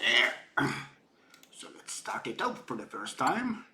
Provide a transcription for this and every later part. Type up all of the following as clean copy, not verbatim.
There. So let's start it up for the first time.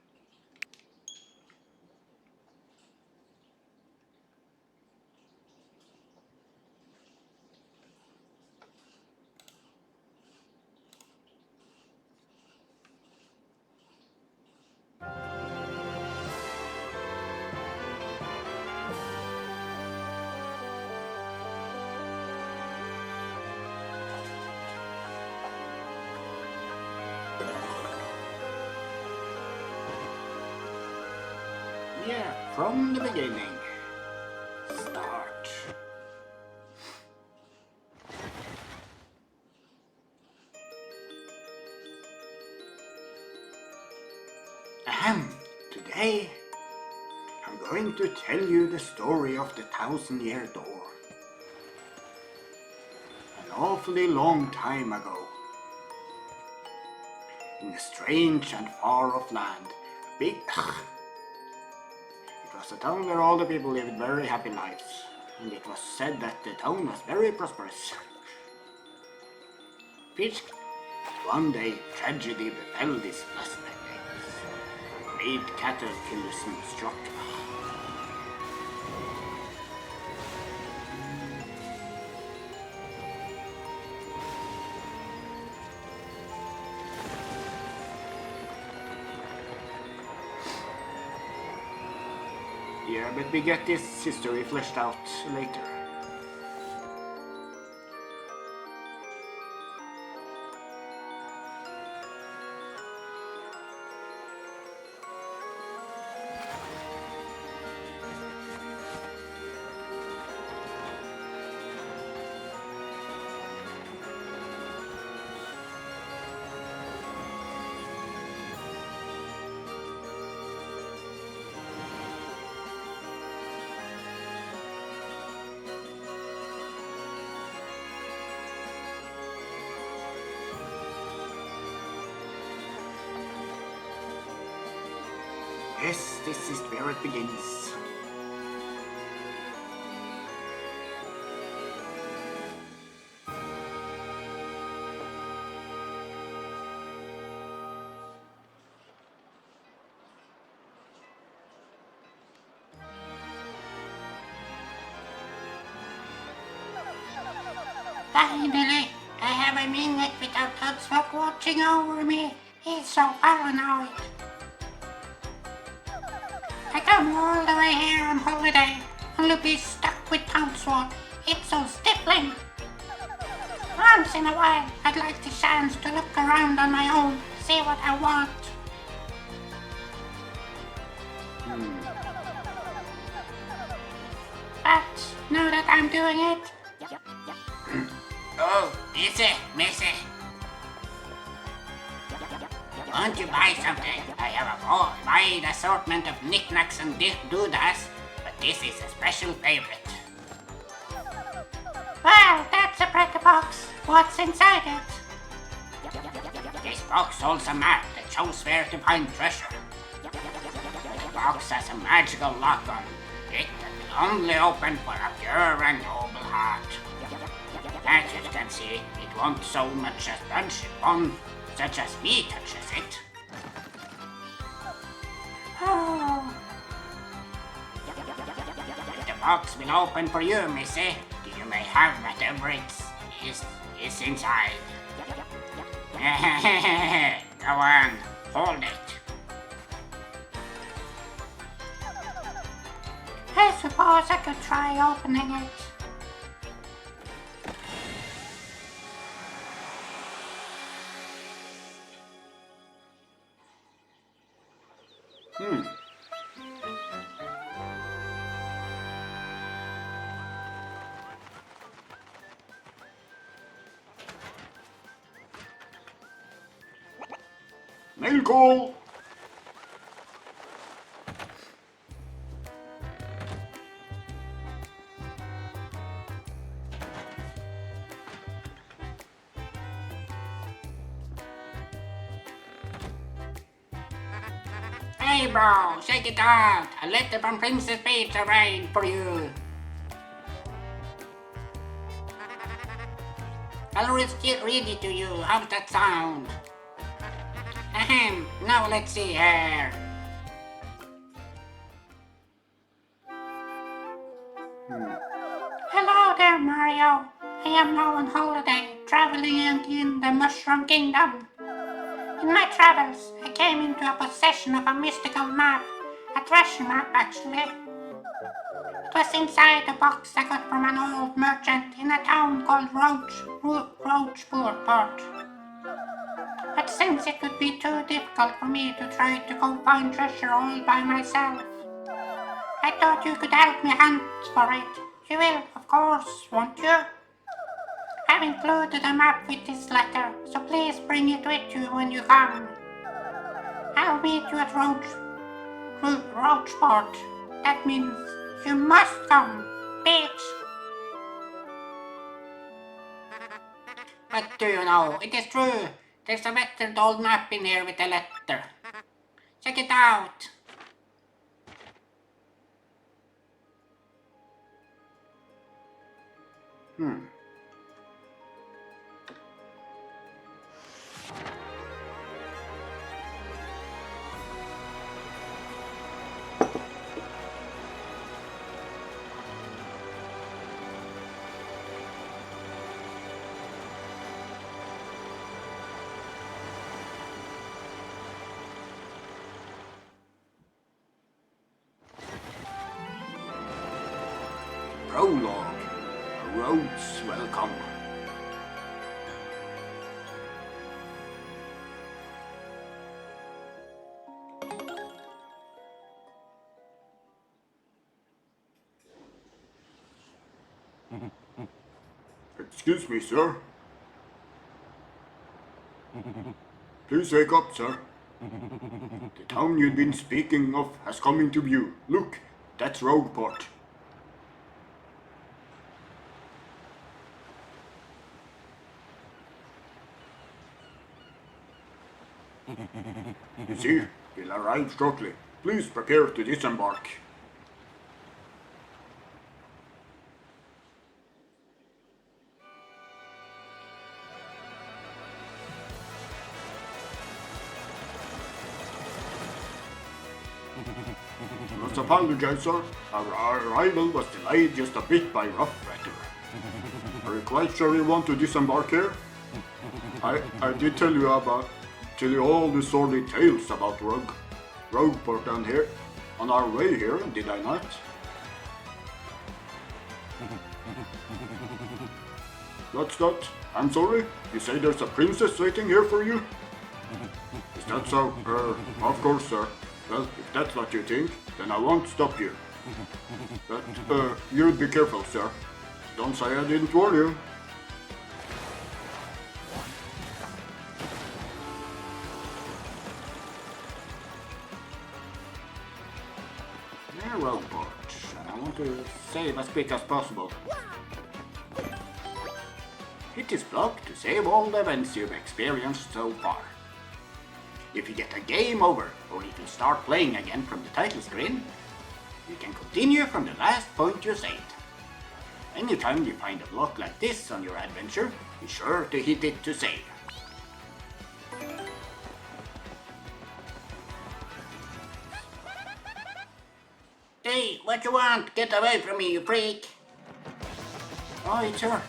Yeah, from the beginning. Start. Ahem. Today, I'm going to tell you the story of the 1,000-year door. An awfully long time ago, in a strange and far-off land, big... It was a town where all the people lived very happy lives, and it was said that the town was very prosperous. Fisk. One day, tragedy befell this blessed place. A great cataclysm struck. Yeah, but we get this history fleshed out later. Yes, this is where it begins. Finally, I have a minute without Toadswap watching over me. He's so paranoid. I come all the way here on holiday, only be stuck with Toadswap. It's so stifling. Once in a while, I'd like the chance to look around on my own, see what I want. But now that I'm doing it, Oh, Missy. Want to buy something? I have a wide assortment of knickknacks and doodads, but this is a special favorite. well, that's a pretty box. What's inside it? This box holds a map that shows where to find treasure. The box has a magical lock on it that will only open for a pure and noble heart. As you can see, it won't so much as touch one such as me touches it. Oh, The box will open for you, Missy. You may have whatever is inside. Go on, hold it. I suppose I could try opening it. Mail call! Hey bro, shake it out. A letter from Princess Peach arrived for you. I'll read it to you. How's that sound? Ahem. Now let's see here. Hello there, Mario. I am now on holiday, traveling in the Mushroom Kingdom. In my travels, I came into a possession of a mystical map, a treasure map actually. It was inside a box I got from an old merchant in a town called Roachport. But since it would be too difficult for me to try to go find treasure all by myself, I thought you could help me hunt for it. You will, of course, won't you? I've included a map with this letter, so please bring it with you when you come. I'll meet you at Roachport. That means you must come, bitch. But do you know, it is true. There's a weathered old map in here with a letter. Check it out. Prologue. Roads welcome. Excuse me, sir. Please wake up, sir. The town you've been speaking of has come into view. Look, that's Rogueport. You see, we'll arrive shortly. Please prepare to disembark. Let's apologize, sir. Our arrival was delayed just a bit by rough weather. Are you quite sure you want to disembark here? I did tell you all the sordid tales about Rogueport down here on our way here, did I not? What's that? I'm sorry? You say there's a princess waiting here for you? Is that so? Of course, sir. Well, if that's what you think, then I won't stop you. But, you'd be careful, sir. Don't say I didn't warn you. Rogueport, and I want to save as quick as possible. Hit this block to save all the events you've experienced so far. If you get a game over, or if you start playing again from the title screen, you can continue from the last point you saved. Anytime you find a block like this on your adventure, be sure to hit it to save. Hey, what you want? Get away from me, you freak. Oh, it's her.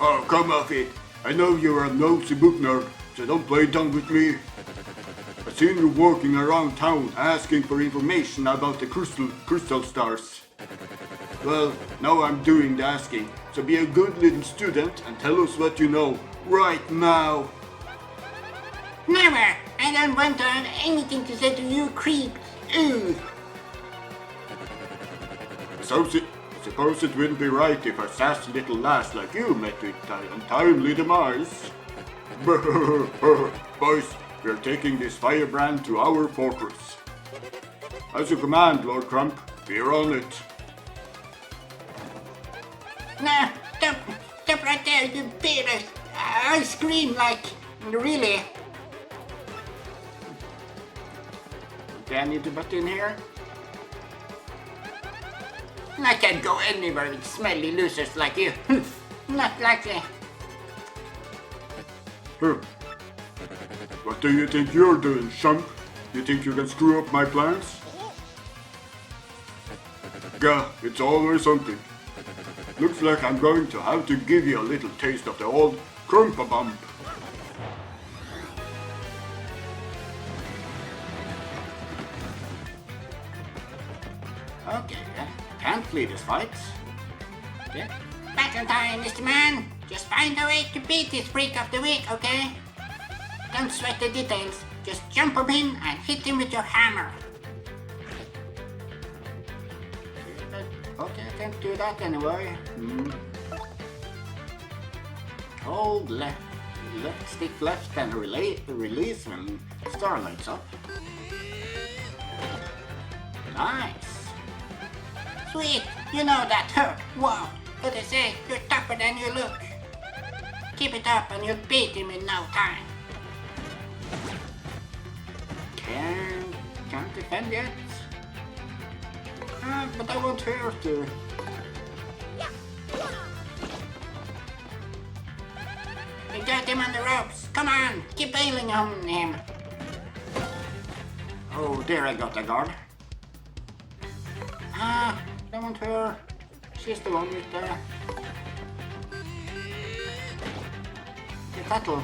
Oh, come off it. I know you're a nosy book nerd, so don't play dumb with me. I've seen you walking around town asking for information about the crystal stars. Well, now I'm doing the asking, so be a good little student and tell us what you know, right now. Never! I don't want to have anything to say to you creeps. Ooh. I suppose it wouldn't be right if a sassy little lass like you met with an untimely demise. Boys, we're taking this firebrand to our fortress. As you command, Lord Crump, we're on it. No, stop right there, you bitch. I scream like, really. Okay, I need to butt in here. I can't go anywhere with smelly losers like you. Not likely. Huh. What do you think you're doing, chump? You think you can screw up my plans? Gah, it's always something. Looks like I'm going to have to give you a little taste of the old Crumpabump. Okay, can't flee this fight. Okay. Battle time, Mr. Man! Just find a way to beat this freak of the week, okay? Don't sweat the details. Just jump him in and hit him with your hammer. Okay, I can't do that anyway. Hold left stick left and release when star lights up. Nice. Sweet, you know that hurt. Wow, what I say, you're tougher than you look. Keep it up and you'll beat him in no time. Can't defend yet. But I want her to. We got him on the ropes. Come on, keep bailing on him. Oh, there I got the guard. Don't want her. She's the one with the battle.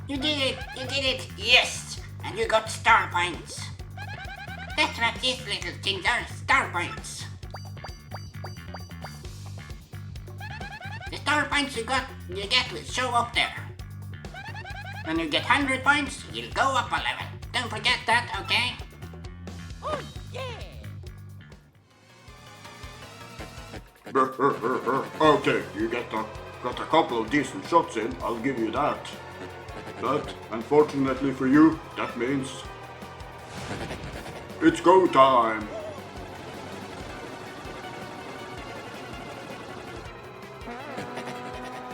You did it, yes! And you got star points. That's what these little things are, star points. The star points you get will show up there. When you get 100 points, you'll go up a level. Don't forget that, okay? Oh, yeah! Okay, you got a couple of decent shots in, I'll give you that. But, unfortunately for you, that means it's go time!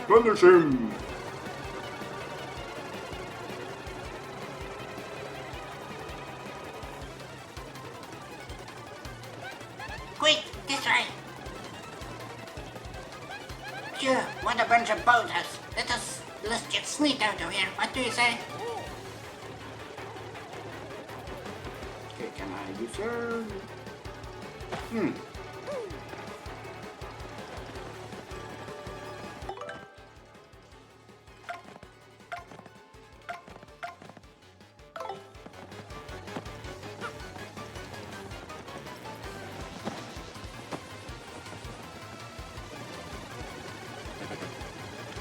Finish him! Quick, this way! Sure, what a bunch of bozos. Let's get sneak out of here. What do you say? Okay, can I use her?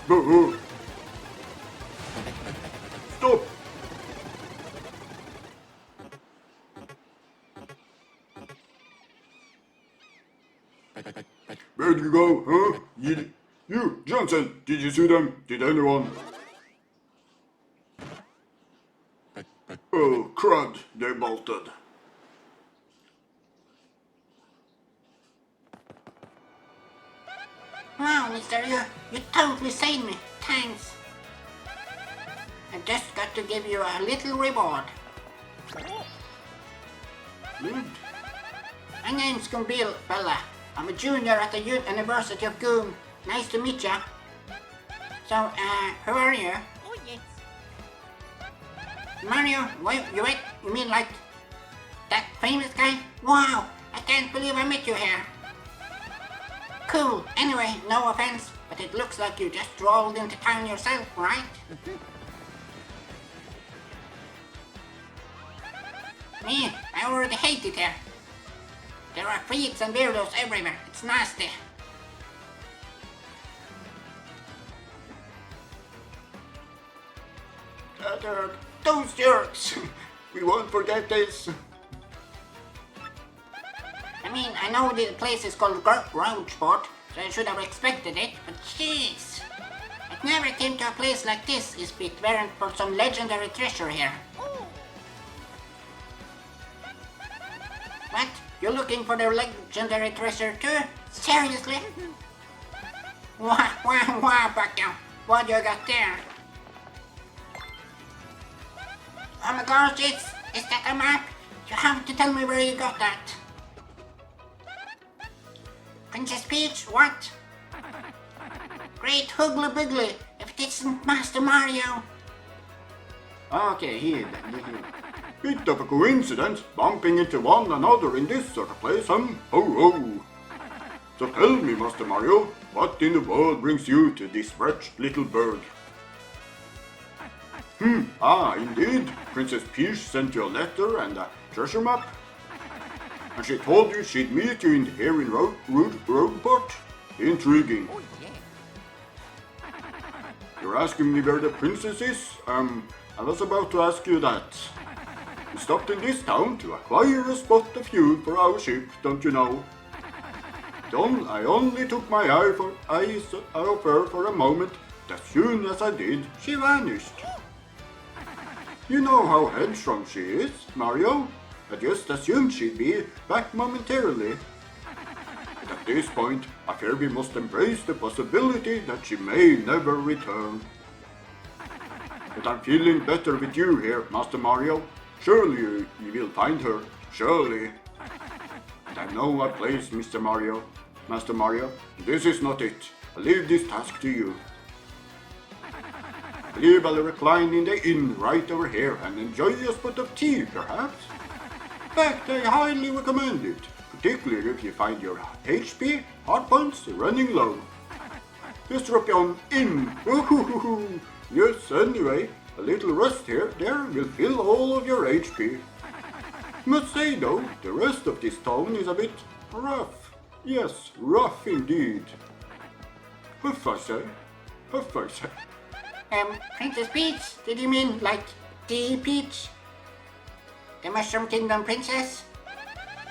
Boo-hoo! Stop! Where'd you go, huh? You, Johnson, did you see them? Did anyone? Oh, crud, they bolted. Wow, Mister, you totally saved me. Thanks. I just got to give you a little reward. Good. My name's Gumbil Bella. I'm a junior at the University of Goom. Nice to meet ya. So, who are you? Oh, yes. Mario? Wait, you mean like that famous guy? Wow, I can't believe I met you here. Cool. Anyway, no offense, but it looks like you just rolled into town yourself, right? Me, I already hate it here. There are freaks and weirdos everywhere. It's nasty. Those jerks! We won't forget this. I mean, I know the place is called Grouchport, so I should have expected it, but jeez. I never came to a place like this if it weren't for some legendary treasure here. What? You're looking for the legendary treasure too? Seriously? Wow, Bucko. What you got there? Oh my gosh, is that a map? You have to tell me where you got that. Princess Peach, what? Great Hoogly Boogly, if it isn't Master Mario. Okay, here. Bit of a coincidence, bumping into one another in this sort of place, Ho ho! So tell me, Master Mario, what in the world brings you to this wretched little burg? Indeed, Princess Peach sent you a letter and a treasure map. And she told you she'd meet you here in Rogueport? Intriguing. Oh, yeah. You're asking me where the princess is? I was about to ask you that. We stopped in this town to acquire a spot of fuel for our ship, don't you know? I only took my eyes off her for a moment, but as soon as I did, she vanished. You know how headstrong she is, Mario. I just assumed she'd be back momentarily. But at this point, I fear we must embrace the possibility that she may never return. But I'm feeling better with you here, Master Mario. Surely you will find her, surely. And I know a place, Master Mario. This is not it. I leave this task to you. I believe I'll recline in the inn right over here and enjoy a spot of tea, perhaps. In fact, I highly recommend it, particularly if you find your HP, hard points, running low. Just drop you on in. Yes, anyway, a little rest there will fill all of your HP. Must say though, the rest of this town is a bit rough. Yes, rough indeed. Huff, I say. Princess Peach, did you mean like the Peach? The Mushroom Kingdom princess?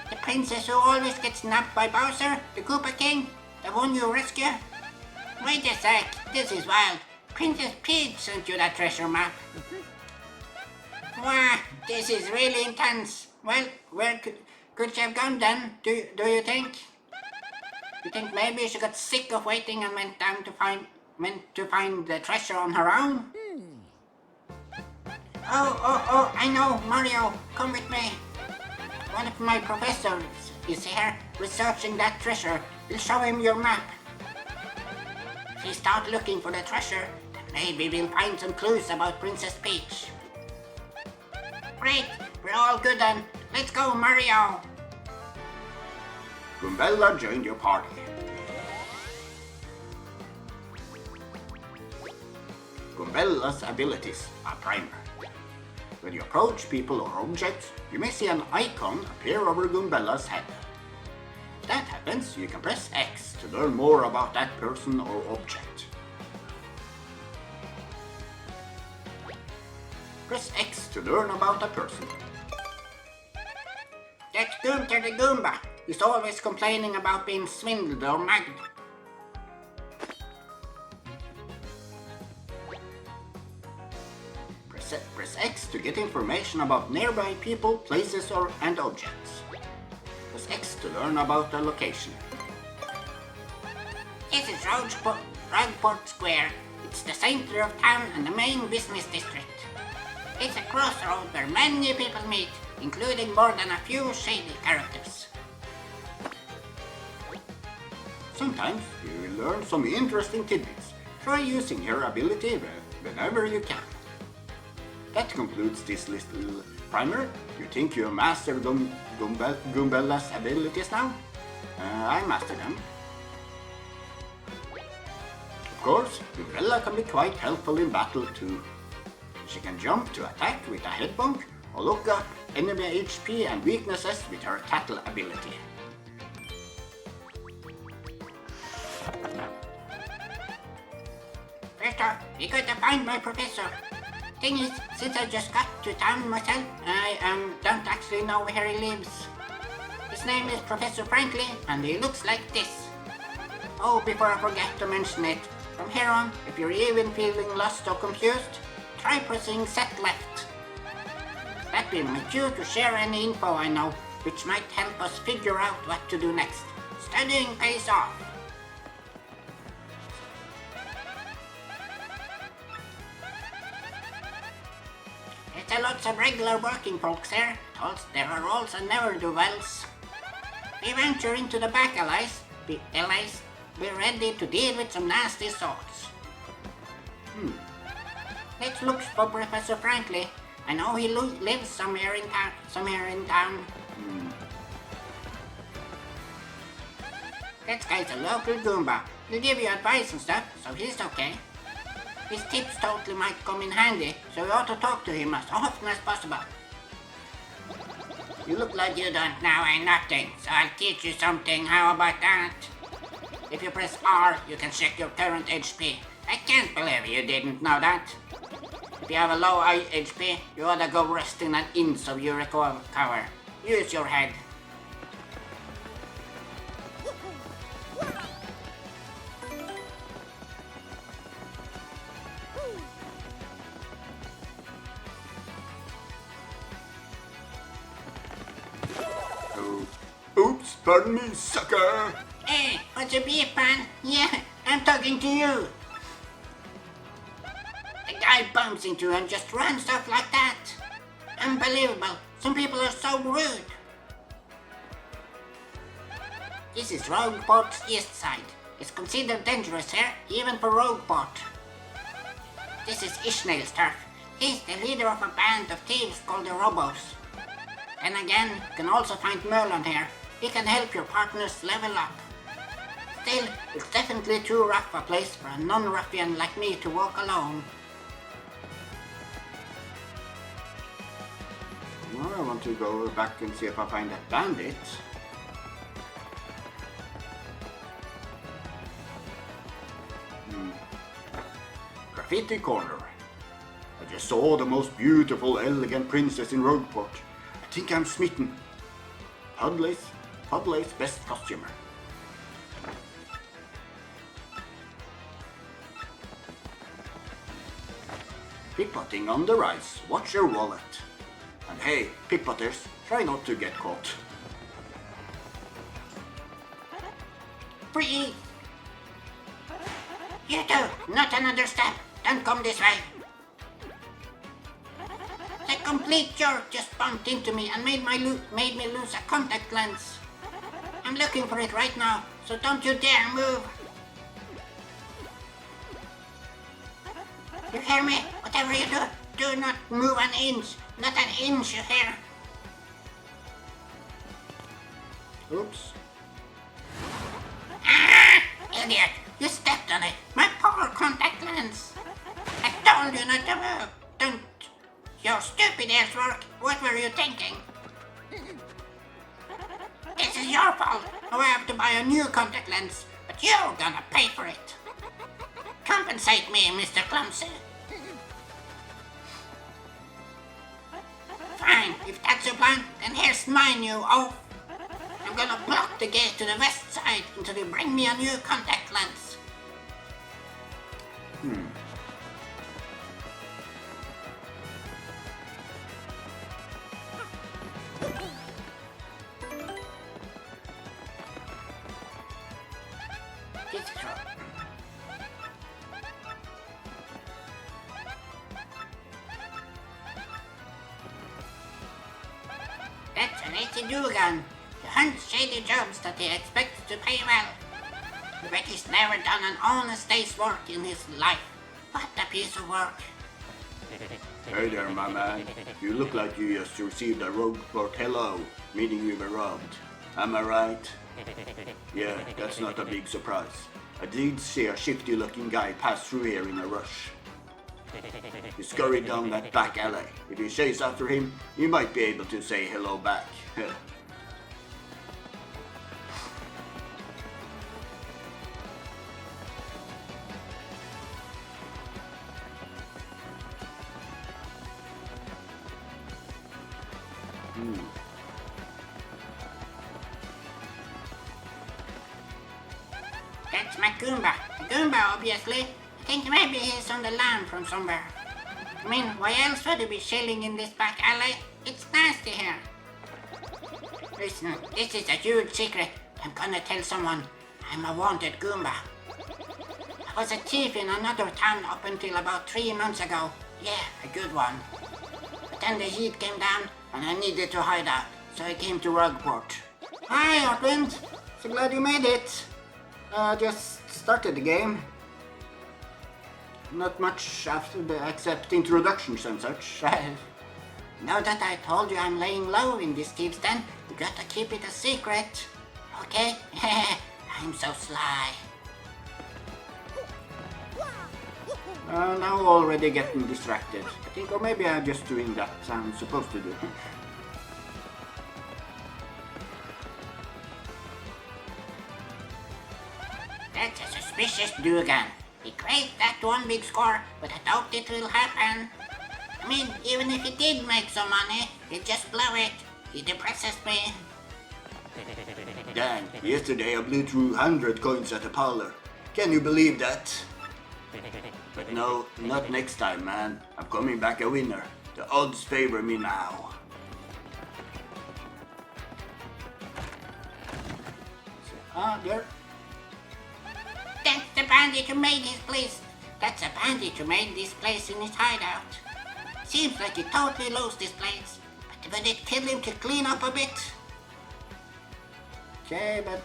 The princess who always gets nabbed by Bowser, the Koopa King? The one you rescue? Wait a sec, this is wild. Princess Peach sent you that treasure map. Wow, this is really intense. Well, where could she have gone then, do you think? You think maybe she got sick of waiting and went to find the treasure on her own? Oh, I know, Mario, come with me. One of my professors is here researching that treasure. We'll show him your map. If we start looking for the treasure, then maybe we'll find some clues about Princess Peach. Great, we're all good then. Let's go, Mario. Goombella joined your party. Goombella's abilities are primer. When you approach people or objects, you may see an icon appear over Goombella's head. If that happens, you can press X to learn more about that person or object. Press X to learn about a person. That's Goomter the Goomba. He's always complaining about being swindled or mugged. Press X to get information about nearby people, places, and objects. Press X to learn about a location. This is Rogueport Square. It's the center of town and the main business district. It's a crossroad where many people meet, including more than a few shady characters. Sometimes you will learn some interesting tidbits. Try using her ability whenever you can. That concludes this little primer. You think you mastered Goombella's abilities now? I mastered them. Of course, Goombella can be quite helpful in battle too. She can jump to attack with a head bonk, or look up enemy HP and weaknesses with her tattle ability. First off, we gotta find my professor. Thing is, since I just got to town myself, I don't actually know where he lives. His name is Professor Frankly, and he looks like this. Oh, before I forget to mention it, from here on, if you're even feeling lost or confused, try pressing set left. That will make you to share any info I know, which might help us figure out what to do next. Studying pays off. There are lots of regular working folks here. There are also never-do-wells. We venture into the back alleys Elise, be ready to deal with some nasty sorts. Let's look for Professor Franklin. I know he lives somewhere in town. That guy's a local Goomba. He'll give you advice and stuff, so he's okay. His tips totally might come in handy, so you ought to talk to him as often as possible. You look like you don't know nothing, so I'll teach you something. How about that? If you press R, you can check your current HP. I can't believe you didn't know that. If you have a low HP, you ought to go rest in an inch of your recover. Use your head. Oh, oops, pardon me, sucker. Hey, what's your beef, man? Yeah, I'm talking to you. The guy bumps into you and just runs off like that. Unbelievable. Some people are so rude. This is Rogueport's east side. It's considered dangerous here, even for Rogueport. This is Ishmael's turf. He's the leader of a band of thieves called the Robos. And again, you can also find Merlin here. He can help your partners level up. Still, it's definitely too rough a place for a non-ruffian like me to walk alone. Well, I want to go back and see if I find that bandit. Graffiti corner. I just saw the most beautiful, elegant princess in Rogueport. I think I'm smitten. Pudley's best costumer. Pickpocketing on the rise. Watch your wallet. And hey, pickpocketers, try not to get caught. Free! You two, not another step. Don't come this way. The complete jerk just bumped into me and made me lose a contact lens. I'm looking for it right now, so don't you dare move. You hear me? Whatever you do not move an inch. Not an inch, you hear? Oops. Ah! Idiot! You stepped on it. My poor contact lens. I told you not to move. Don't. Your stupid ears work. What were you thinking? This is your fault. Now I have to buy a new contact lens, but you're gonna pay for it. Compensate me, Mr. Clumsy. Fine, if that's your plan, then here's my new oath. I'm gonna block the gate to the west side until you bring me a new contact lens. This is wrong. That's an 80 Dugan. He hunts shady jobs that he expects to pay well. But he's never done an honest day's work in his life. What a piece of work. Hey there, my man. You look like you just received a Rogueport hello, meaning you were robbed. Am I right? Yeah, that's not a big surprise. I did see a shifty-looking guy pass through here in a rush. He scurried down that back alley. If you chase after him, you might be able to say hello back. That's my Goomba. Goomba, obviously. I think maybe he's on the lam from somewhere. I mean, why else would he be chilling in this back alley? It's nasty here. Listen, this is a huge secret. I'm gonna tell someone. I'm a wanted Goomba. I was a thief in another town up until about 3 months ago. Yeah, a good one. But then the heat came down and I needed to hide out, so I came to Rogueport. Hi, Ortwind. So glad you made it. Just started the game. Not much after except introductions and such. Now that I told you I'm laying low in this thieves' den, you gotta keep it a secret. Okay? I'm so sly. Now already getting distracted. I think, or maybe I'm just doing that I'm supposed to do. That's a suspicious Dugan. He craved that one big score, but I doubt it will happen. I mean, even if he did make some money, he'd just blow it. He depresses me. Dan, yesterday I blew through 100 coins at a parlor. Can you believe that? But no, not next time, man. I'm coming back a winner. The odds favor me now. There. That's the bandit who made this place. That's a bandit who made this place in his hideout. Seems like he totally lost this place. But would it kill him to clean up a bit? Okay, but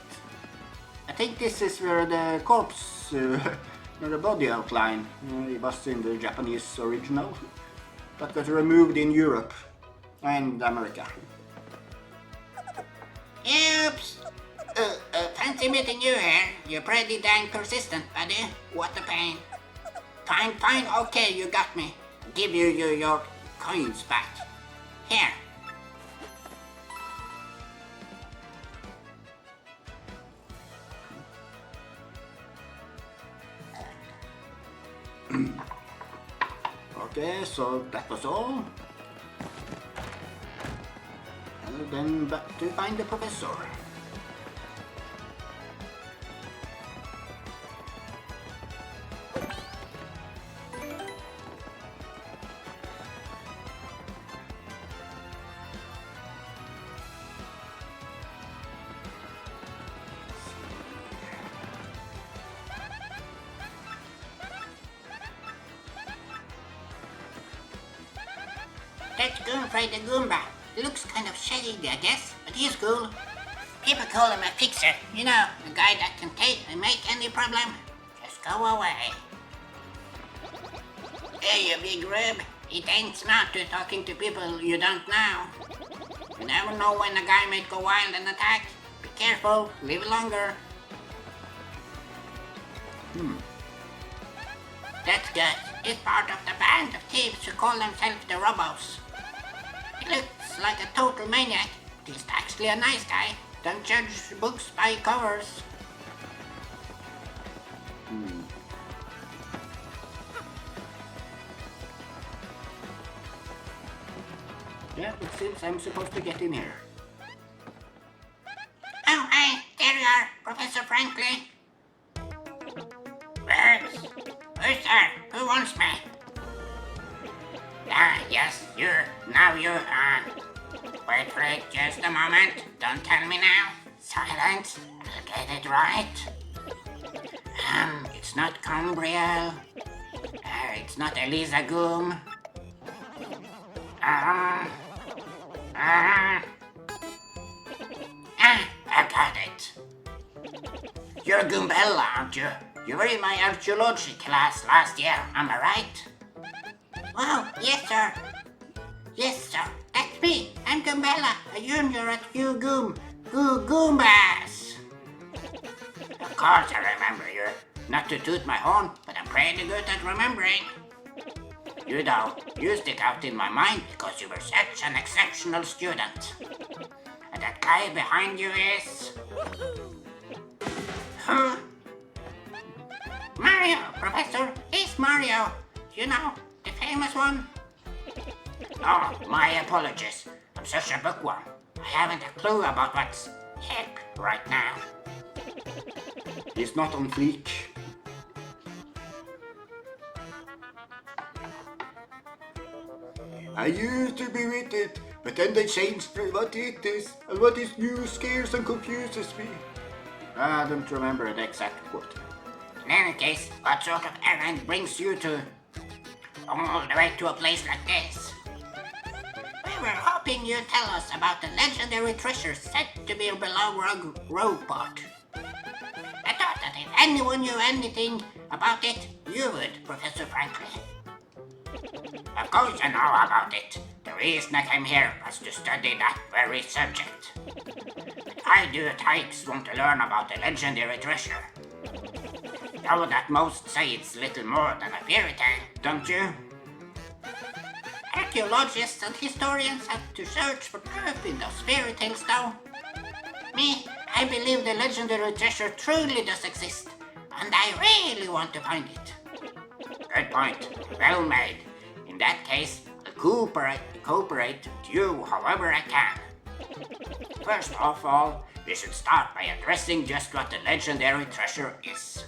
I think this is where the corpse, where the body outline, it was in the Japanese original, but got removed in Europe and America. Oops! Fancy meeting you here. You're pretty dang persistent, buddy. What a pain. Fine, okay, you got me. Give you your coins back. Here. Okay, so that was all. And then back to find the professor. That's Goomfrey the Goomba. Looks kind of shaggy, I guess, but he's cool. People call him a fixer. You know, a guy that can take and make any problem. Just go away. Hey, you big rib. It ain't smart to talking to people you don't know. You never know when a guy might go wild and attack. Be careful, live longer. That's good. He's part of the band of thieves who call themselves the Robos. He looks like a total maniac. He's actually a nice guy. Don't judge books by covers. Yeah, it seems I'm supposed to get in here. Oh, hey, there you are, Professor Franklin. Who's there? Who wants me? Yes, you. Now you, Wait for it just a moment. Don't tell me now. Silence. I'll get it right. It's not Combriel. It's not Eliza Goom. I got it. You're Goombella, aren't you? You were in my archaeology class last year, am I right? Wow, yes sir. Yes sir, that's me. I'm Goombella, a junior at Goombas. Of course I remember you. Not to toot my horn, but I'm pretty good at remembering. You know, you stick out in my mind because you were such an exceptional student. And that guy behind you is... Huh? Mario, Professor, he's Mario. You know, the famous one. Oh, my apologies. I'm such a bookworm. I haven't a clue about what's hip right now. He's not on fleek. I used to be with it, but then they changed what it is, and what is new scares and confuses me. I don't remember the exact quote. In any case, what sort of errand brings you to... all the way to a place like this? We were hoping you'd tell us about the legendary treasure said to be below Rogueport. I thought that if anyone knew anything about it, you would, Professor Franklin. Of course I know about it. The reason I came here was to study that very subject. But I do types want to learn about the legendary treasure. Know that most say it's little more than a fairy tale, don't you? Archaeologists and historians have to search for proof in those fairy tales, though. Me, I believe the legendary treasure truly does exist, and I really want to find it. Good point. Well made. In that case, I'll cooperate with you however I can. First of all, we should start by addressing just what the legendary treasure is.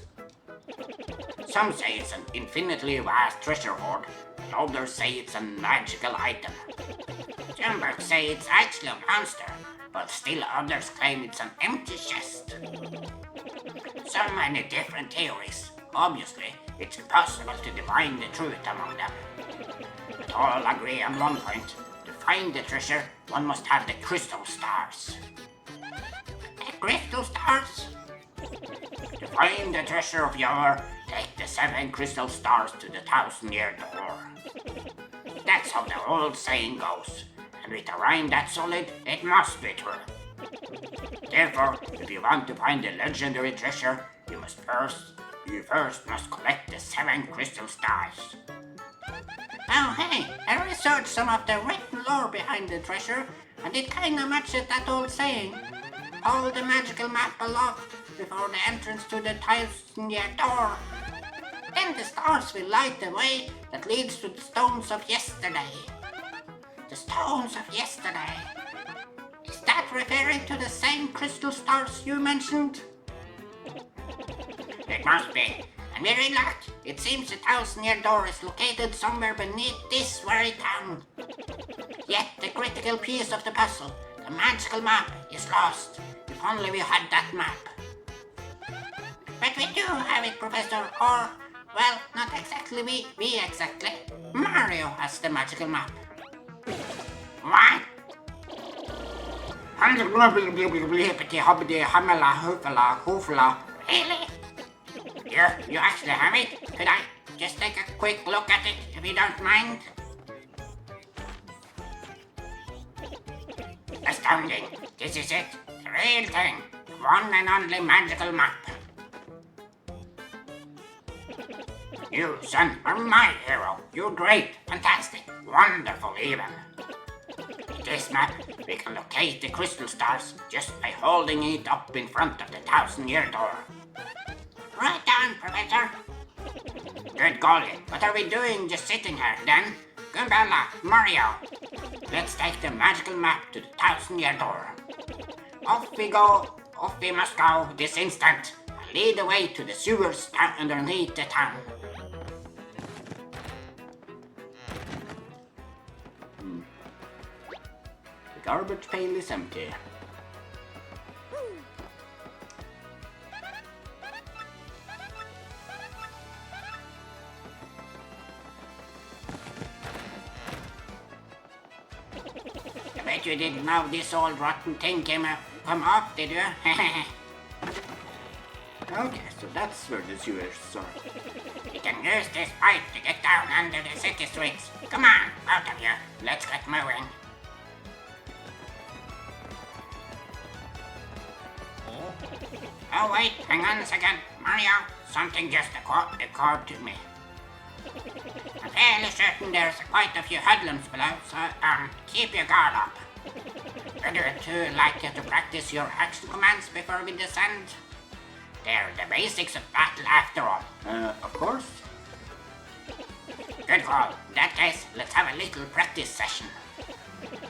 Some say it's an infinitely vast treasure hoard, and others say it's a magical item. Some say it's actually a monster, but still others claim it's an empty chest. So many different theories. Obviously, it's impossible to divine the truth among them. But all agree on one point. To find the treasure, one must have the crystal stars. The crystal stars? To find the treasure of Yore, take the 7 crystal stars to the 1,000-year door. That's how the old saying goes, and with a rhyme that solid, it must be true. Therefore, if you want to find the legendary treasure, you first must collect the 7 crystal stars. Oh hey, I researched some of the written lore behind the treasure, and it kinda matches that old saying. Hold the magical map aloft before the entrance to the 1,000-year door. Then the stars will light the way that leads to the stones of yesterday. The stones of yesterday. Is that referring to the same crystal stars you mentioned? It must be. And very luck, it seems the 1,000-year door is located somewhere beneath this very town. Yet the critical piece of the puzzle, the magical map, is lost. If only we had that map. But we do have it, Professor, or, well, not exactly we exactly. Mario has the magical map. What? Really? You actually have it? Could I just take a quick look at it, if you don't mind? Astounding. This is it. The real thing. The one and only magical map. You, son, are my hero. You're great, fantastic, wonderful even. With this map, we can locate the crystal stars just by holding it up in front of the 1,000-year door. Right on, Professor. Good golly, what are we doing just sitting here then? Goombella, Mario, let's take the magical map to the 1,000-year door. Off we must go this instant. Lead the way to the sewers down underneath the town. The garbage pail is empty. I bet you didn't know this old rotten thing come off, did you? Okay, so that's where the sewers are. We can use this pipe to get down under the city streets. Come on, out of here. Let's get moving. Oh wait, hang on a second. Mario, something just occurred to me. I'm fairly certain there's quite a few hoodlums below, so keep your guard up. Would you two like to practice your action commands before we descend? They're the basics of battle after all. Of course. Good call. In that case, let's have a little practice session.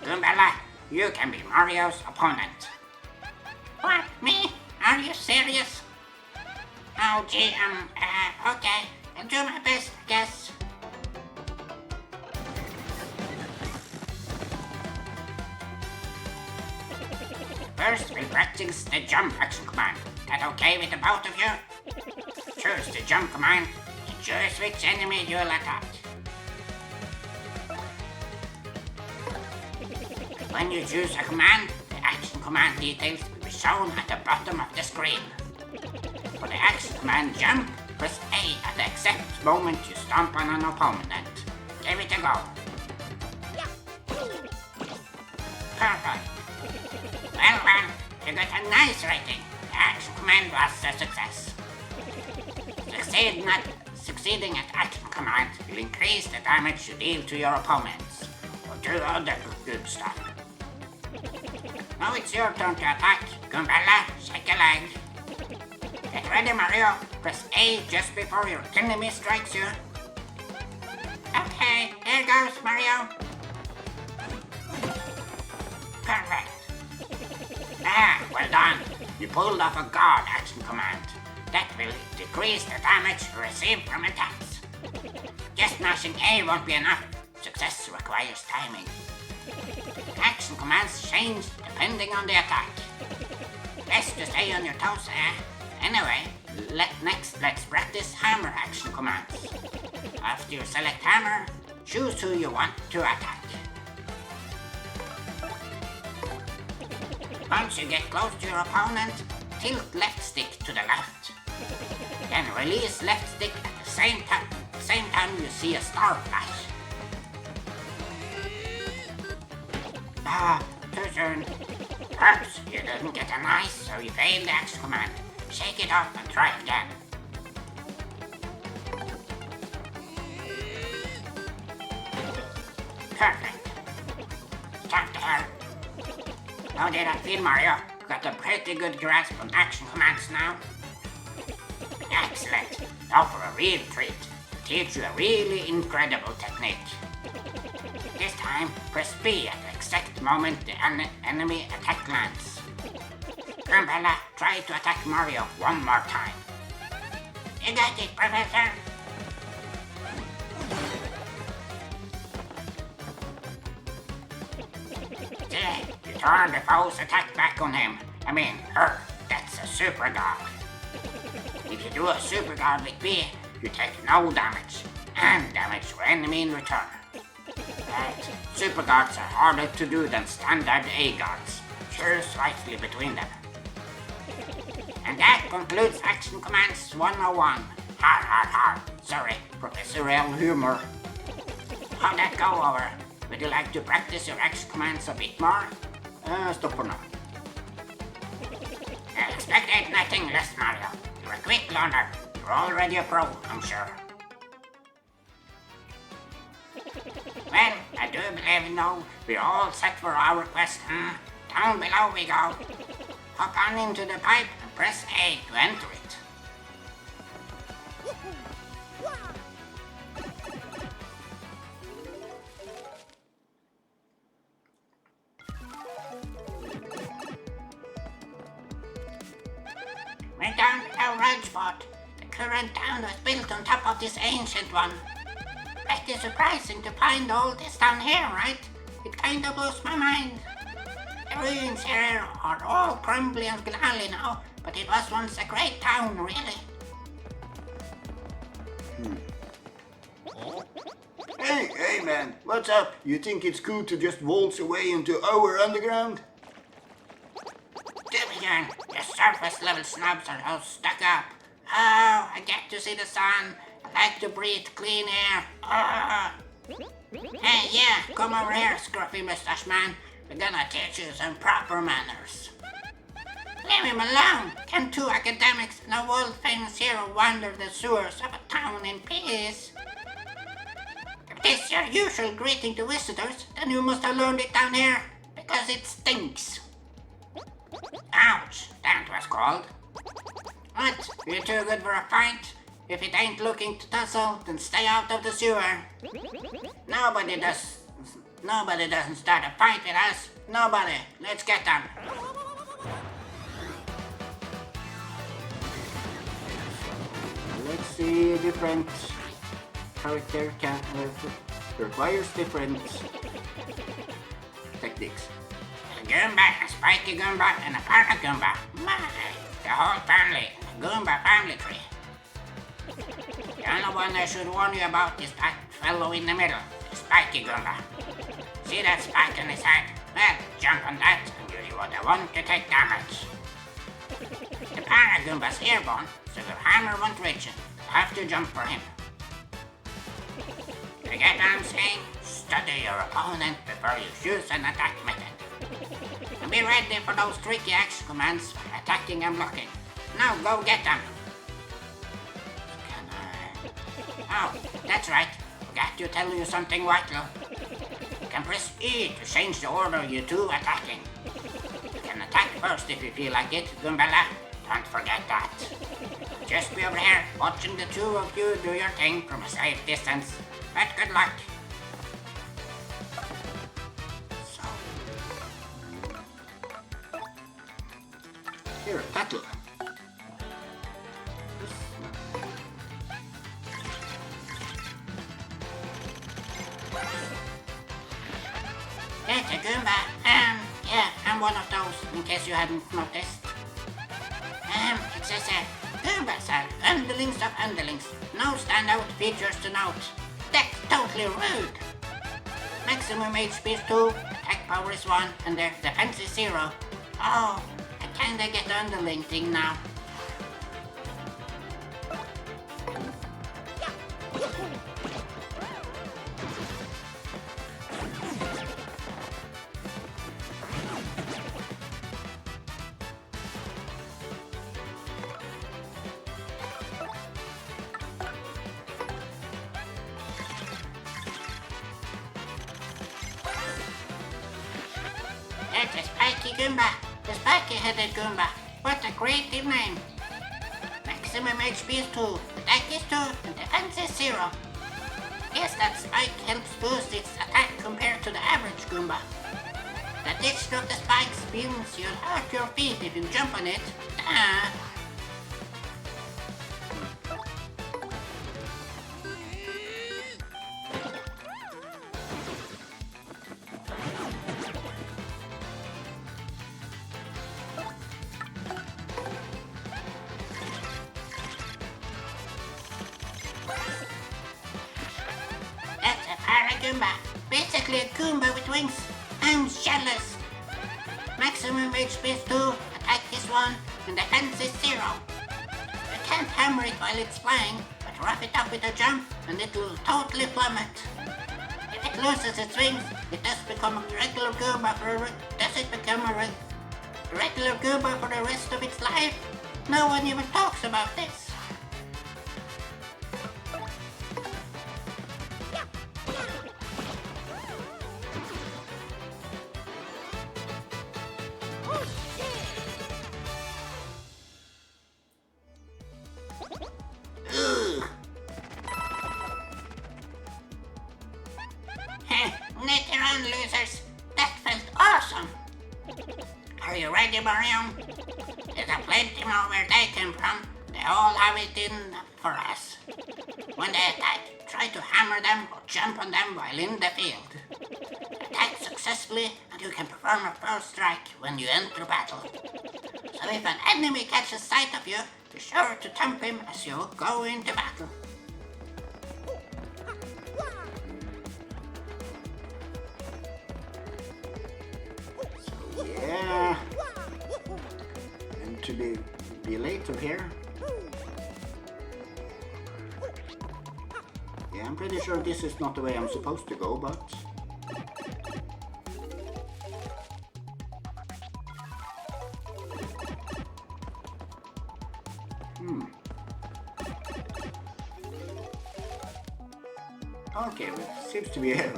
Goombella, you can be Mario's opponent. What, me? Are you serious? Oh gee, okay. I'll do my best, I guess. First, we'll practice the jump action command. That okay with the both of you? Choose the jump command and choose which enemy you'll attack. When you choose a command, the action command details will be shown at the bottom of the screen. For the action command jump, press A at the exact moment you stomp on an opponent. Give it a go. Perfect. Well, you got a nice rating. The action command was a success. Succeeding at action command will increase the damage you deal to your opponents, or do other good stuff. Now it's your turn to attack. Goombella, shake a leg. Get ready, Mario. Press A just before your enemy strikes you. Okay, here goes, Mario. Perfect. Ah, well done. You pulled off a guard action command. That will decrease the damage you receive from attacks. Just mashing A won't be enough. Success requires timing. Action commands change depending on the attack. Best to stay on your toes, Anyway, let's practice hammer action commands. After you select hammer, choose who you want to attack. Once you get close to your opponent, tilt left stick to the left. Then release left stick at the same time you see a star flash. Too soon. Perhaps you didn't get a nice, so you failed the action command. Shake it off and try again. Perfect. Stop there. How did I feel, Mario? Got a pretty good grasp on action commands now? Excellent. Now for a real treat. Teach you a really incredible technique. This time, press B at the exact moment the enemy attack lands. Goombella, try to attack Mario one more time. You got it, Professor. See, you turn the foe's attack back on him. I mean, her. That's a super guard. If you do a super guard with B, you take no damage, and damage your enemy in return. But super guards are harder to do than standard A guards. Choose wisely between them. And that concludes Action Commands 101. Har har har. Sorry, professorial humor. How'd that go over? Would you like to practice your action commands a bit more? Stop for now. Expected nothing less, Mario. You're a quick learner. You're already a pro, I'm sure. Well, I do believe now we're all set for our quest. Down below we go. Hop on into the pipe and press A to enter it. We're down below Ragesport. The current town was built on top of this ancient one. Pretty surprising to find all this down here, right? It kinda blows my mind. The ruins here are all crumbly and gnarly now, but it was once a great town, really. Hey man, what's up? You think it's cool to just waltz away into our underground? Again, the surface level snobs are all stuck up. Oh, I get to see the sun. I like to breathe clean air. Hey, yeah, come over here, scruffy mustache man. We're gonna teach you some proper manners. Leave him alone. Can two academics and a world-famous hero wander the sewers of a town in peace? If this is your usual greeting to visitors, then you must have learned it down here, because it stinks. Ouch, that was cold. What, you too good for a fight? If it ain't looking to tussle, then stay out of the sewer. Nobody doesn't start a fight with us. Nobody. Let's get them. Let's see, different character requires different techniques. A Goomba, a Spiky Goomba, and a Para Goomba. My, the whole family. A Goomba family tree. The only one I should warn you about is that fellow in the middle, the Spiky Goomba. See that spike on his head? Well, jump on that and you're the one to take damage. The Para Goomba's airborne, so the hammer won't reach him. You have to jump for him. You get what I'm saying? Study your opponent before you choose an attack method. And be ready for those tricky action commands for attacking and blocking. Now go get them. Can I... Oh, that's right. Forgot to tell you something vital. You can press E to change the order you two attacking. You can attack first if you feel like it, Goombella. Don't forget that. Just be over here, watching the two of you do your thing from a safe distance. But good luck. So... Here, battle. That's a Goomba. Yeah, I'm one of those, in case you hadn't noticed. It says Goombas are underlings of underlings. No standout features to note. That's totally rude. Maximum HP is 2, attack power is 1, and their defense is 0. Oh, I kinda get the underling thing now. That's a spiky Goomba. The spiky-headed Goomba. What a creative name. Maximum HP is 2, attack is 2, and defense is 0. Guess that spike helps boost its attack compared to the average Goomba. The texture of the spikes means you'll hurt your feet if you jump on it. That's a Paragoomba. Basically a Goomba with wings. I'm jealous. Maximum HP is 2, attack is 1, and defense is 0. You can't hammer it while it's flying, but rough it up with a jump and it'll totally plummet. If it loses its wings, it does become a regular Goomba regular Goomba for the rest of its life? No one even talks about this. Later on, losers. That felt awesome. Are you ready, Mario? There's a plenty more where they came from. They all have it in for us. When they attack, try to hammer them or jump on them while in the field. Attack successfully and you can perform a first strike when you enter battle. So if an enemy catches sight of you, be sure to thump him as you go into battle. Yeah. And to be later here. Yeah, I'm pretty sure this is not the way I'm supposed to go, but... Okay, well, it seems to be here.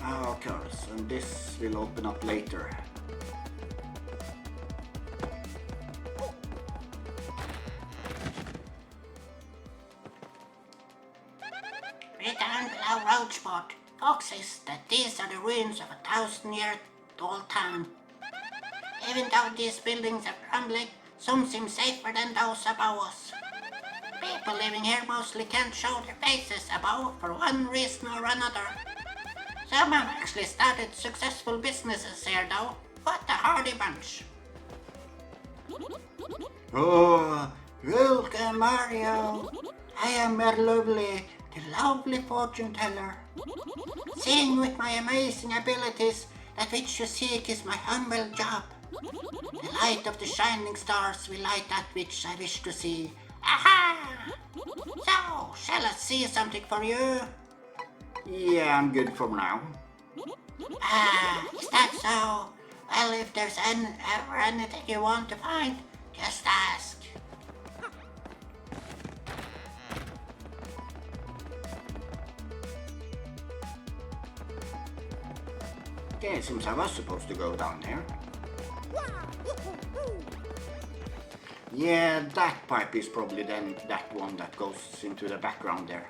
Of course, and this will open up later. Return below Roachport. Fox says that these are the ruins of a 1,000-year-old town. Even though these buildings are crumbling, some seem safer than those above us. People living here mostly can't show their faces above for one reason or another. Some have actually started successful businesses here though. What a hardy bunch. Oh, welcome Mario. I am lovely the lovely fortune teller. Seeing with my amazing abilities that which you seek is my humble job. The light of the shining stars will light that which I wish to see. Aha! So, shall I see something for you? Yeah, I'm good for now. Ah, is that so? Well, if there's ever anything you want to find, just ask. Okay, it seems I was supposed to go down there. Yeah, that pipe is probably then that one that goes into the background there.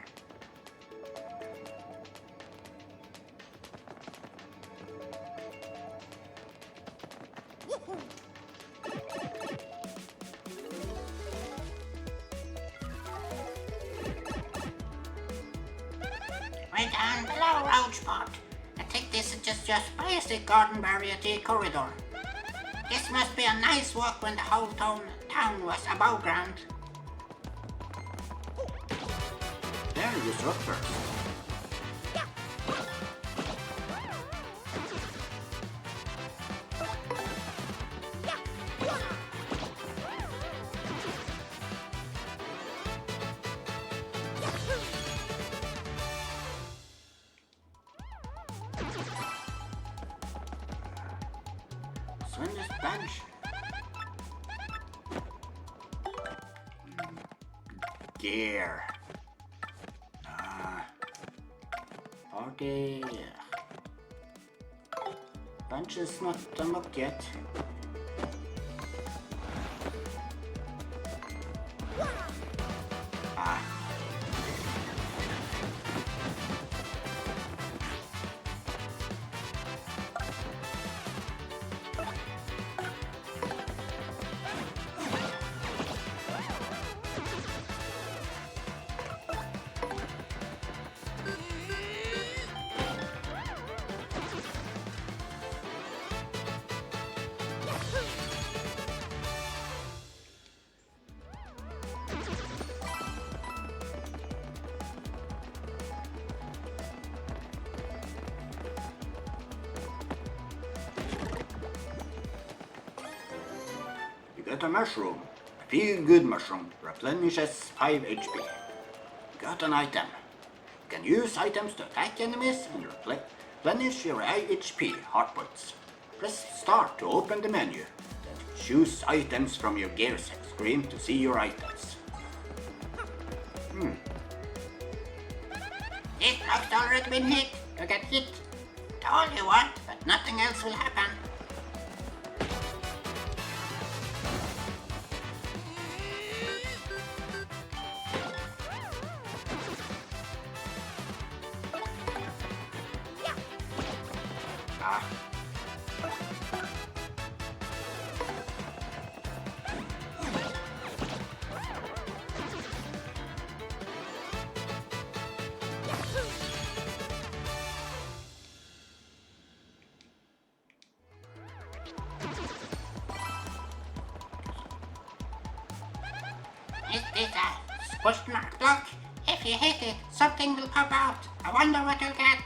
Right down below Roachpot. I think this is just your basic garden variety corridor. This must be a nice walk when the whole town was above ground. There you struck first. Sven's bench. Gear. Party. Bench is not unlocked yet. Ah. Got a mushroom. A feel-good mushroom replenishes 5 HP. Got an item. You can use items to attack enemies and replenish your HP heart points. Press start to open the menu. Then choose items from your gear screen to see your items. This block's already been hit. You get hit. That's all you want, but nothing else will happen. Ah. Is this a question mark block? If you hit it, something will pop out. I wonder what you'll get.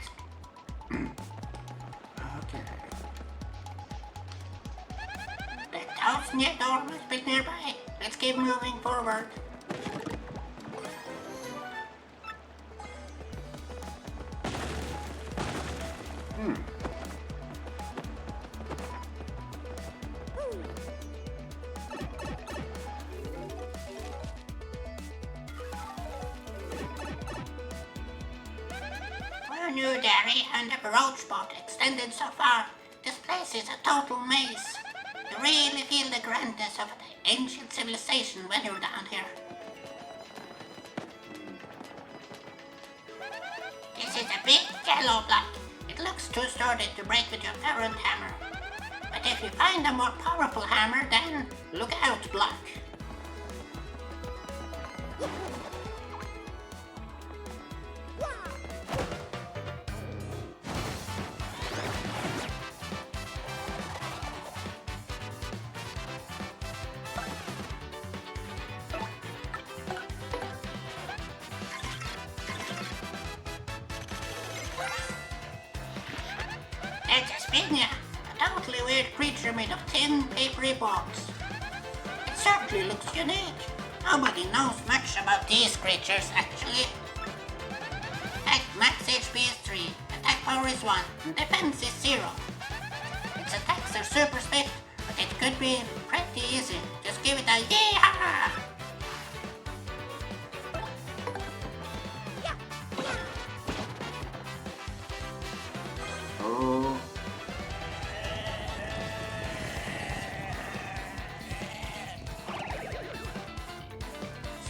Okay. The house near door must be nearby. Let's keep moving forward. We're new Derry and the Roachpot extended so far. This place is a total maze. You really feel the grandness of the ancient civilization when you're down here. This is a big yellow block. It looks too sturdy to break with your parent hammer. But if you find a more powerful hammer, then look out, block. Spinia, a totally weird creature made of tin papery box. It certainly looks unique. Nobody knows much about these creatures, actually. Max HP is 3, attack power is 1, and defense is 0. Its attacks are super swift, but it could be pretty easy. Just give it a yeehaw! Oh.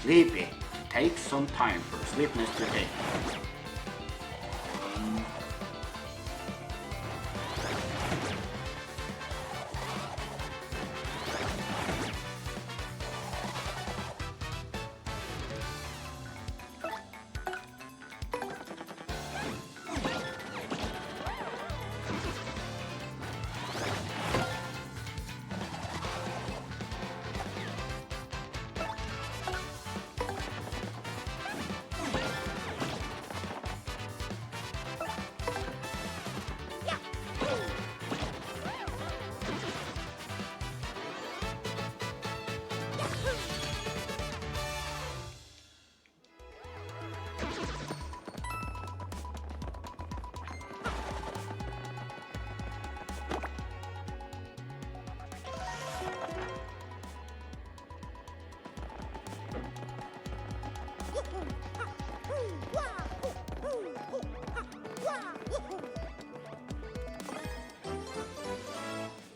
Sleepy. Take some time for sleepiness to hit.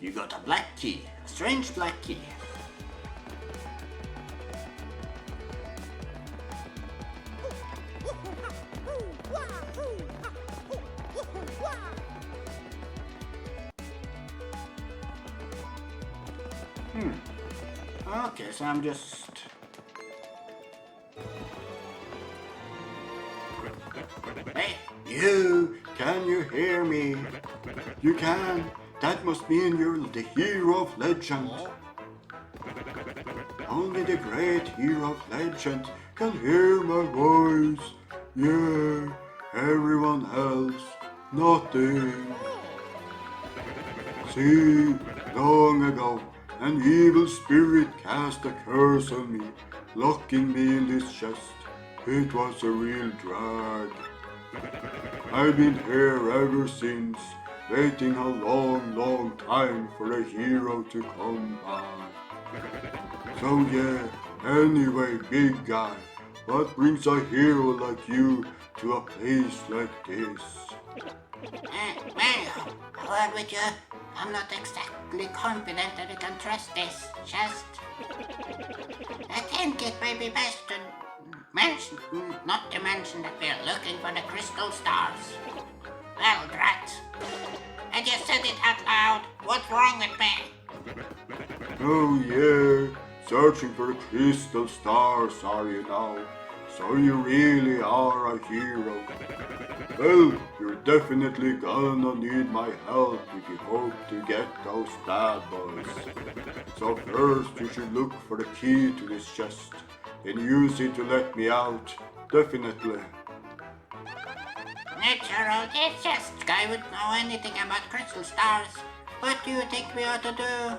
You got a black key, a strange black key. Okay, so I'm just... Hey, you! Can you hear me? You can. That must mean you're the hero of legend. Only the great hero of legend can hear my voice. Yeah, everyone else, nothing. See, long ago, an evil spirit cast a curse on me, locking me in this chest. It was a real drag. I've been here ever since, waiting a long, long time for a hero to come by. So yeah, anyway, big guy, what brings a hero like you to a place like this? Well, a word with you. I'm not exactly confident that we can trust this chest. I think it may be best to not to mention that we're looking for the crystal stars. Well, drat. I just said it out loud. What's wrong with me? Oh yeah, searching for the crystal stars, are you now? So you really are a hero. Well, you're definitely gonna need my help if you hope to get those bad boys. So first you should look for the key to this chest, and use it to let me out, definitely. Natural, this chest guy would know anything about crystal stars. What do you think we ought to do?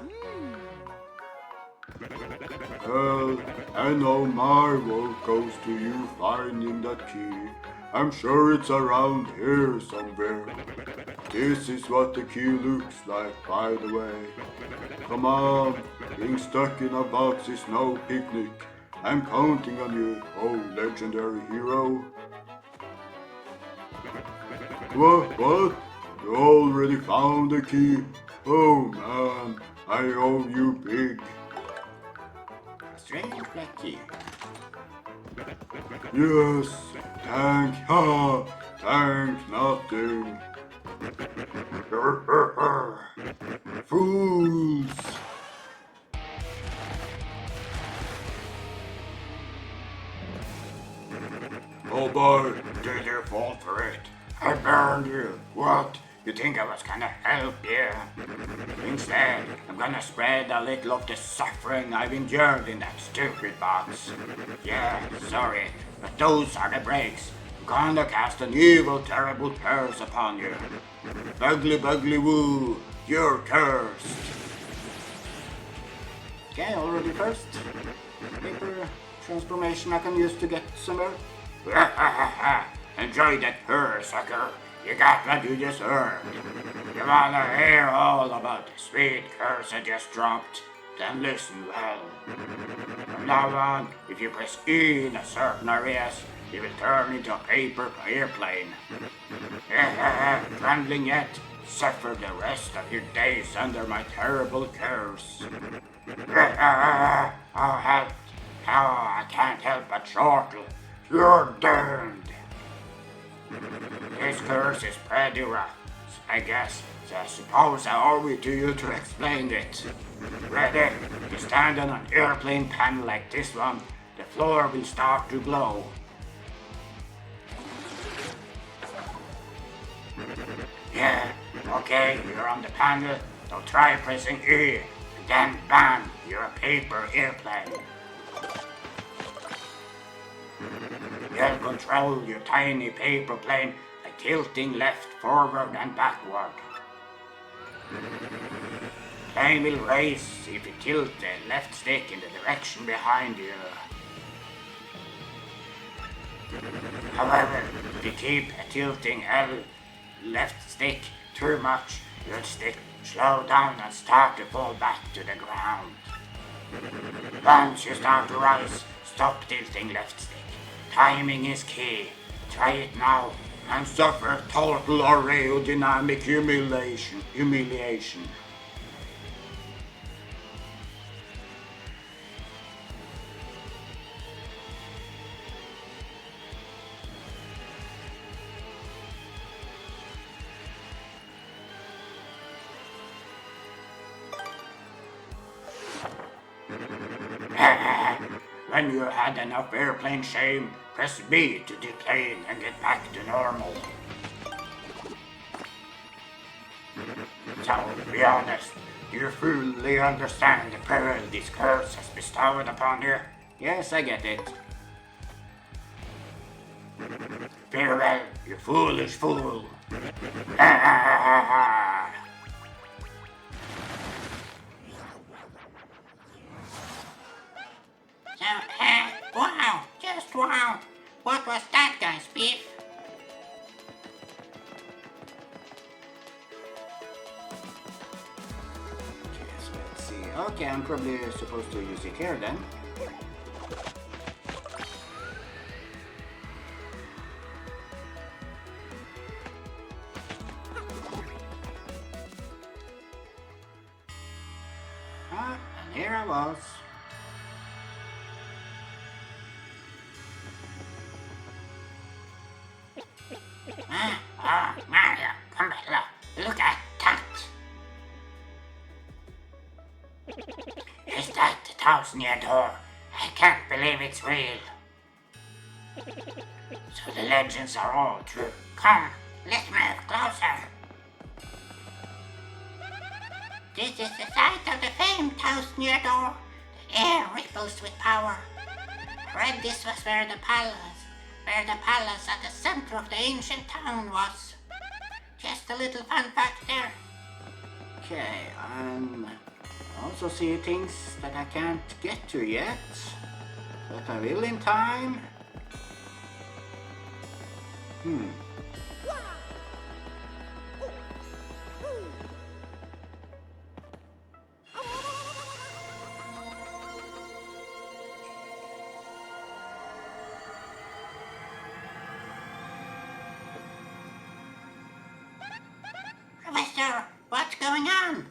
Well, I know my vote goes to you finding that key. I'm sure it's around here somewhere. This is what the key looks like, by the way. Come on, being stuck in a box is no picnic. I'm counting on you, oh legendary hero. What? You already found the key? Oh man, I owe you big. Strange black key. Yes, thank nothing. Fools! Oh boy, did you fall for it? I burned you. What? You think I was gonna help you? Instead, I'm gonna spread a little of the suffering I've endured in that stupid box. Yeah, sorry, but those are the breaks. gonna cast an evil, terrible curse upon you. Bugly, bugly woo, you're cursed. Okay, already first. Paper transformation I can use to get somewhere. Enjoy that curse, sucker. You got what you just earned. You wanna hear all about the sweet curse I just dropped? Then listen well. From now on, if you press E in a certain areas, you will turn into a paper airplane. Trembling yet, suffer the rest of your days under my terrible curse. Oh, help. Oh, I can't help but chortle. You're doomed. This curse is pretty rough, I guess, so I suppose I owe it to you to explain it. Ready? You stand on an airplane panel like this one, the floor will start to glow. Yeah, okay, you're on the panel, so try pressing E, and then bam, you're a paper airplane. You'll control your tiny paper plane by tilting left, forward, and backward. Plane will race if you tilt the left stick in the direction behind you. However, if you keep tilting L left stick too much, your stick slow down and start to fall back to the ground. Once you start to rise, stop tilting left stick. Timing is key. Try it now and suffer total aerodynamic humiliation. When you had enough airplane shame, press B to deplane and get back to normal. So, be honest, do you fully understand the peril this curse has bestowed upon you? Yes, I get it. Farewell, you foolish fool. So, wow, just wow. What was that, guys, Beef? Okay, so let's see. Okay, I'm probably supposed to use it here then. Ah, and here I was. Mario, come back, look at that. Is that the 1,000-year door? I can't believe it's real. So the legends are all true. Come, let's move closer. This is the site of the famed 1,000-year door. The air ripples with power. I read this was where the palace at the center of the ancient town was. Just a little fun fact there. Okay, I also see things that I can't get to yet, but I will in time. Professor, what's going on?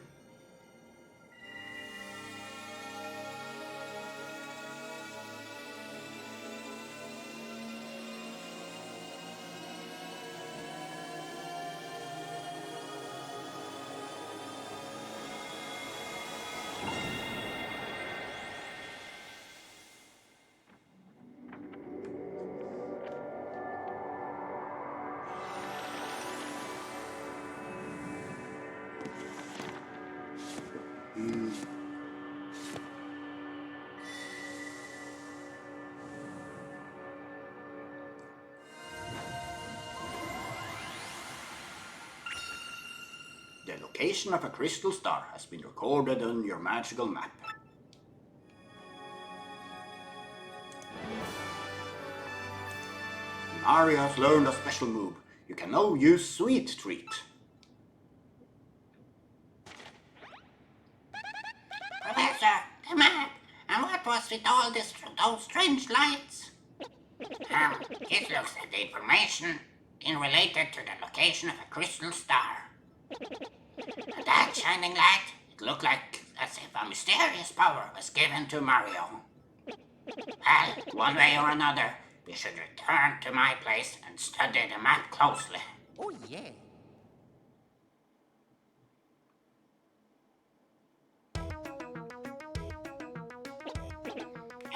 the location of a crystal star has been recorded on your magical map. Mario has learned a special move. You can now use Sweet Treat. Professor, the map. And what was with all those strange lights? This looks at the information related to the location of a crystal star. And that shining light, it looked like as if a mysterious power was given to Mario. Well, one way or another, we should return to my place and study the map closely. Oh, yeah.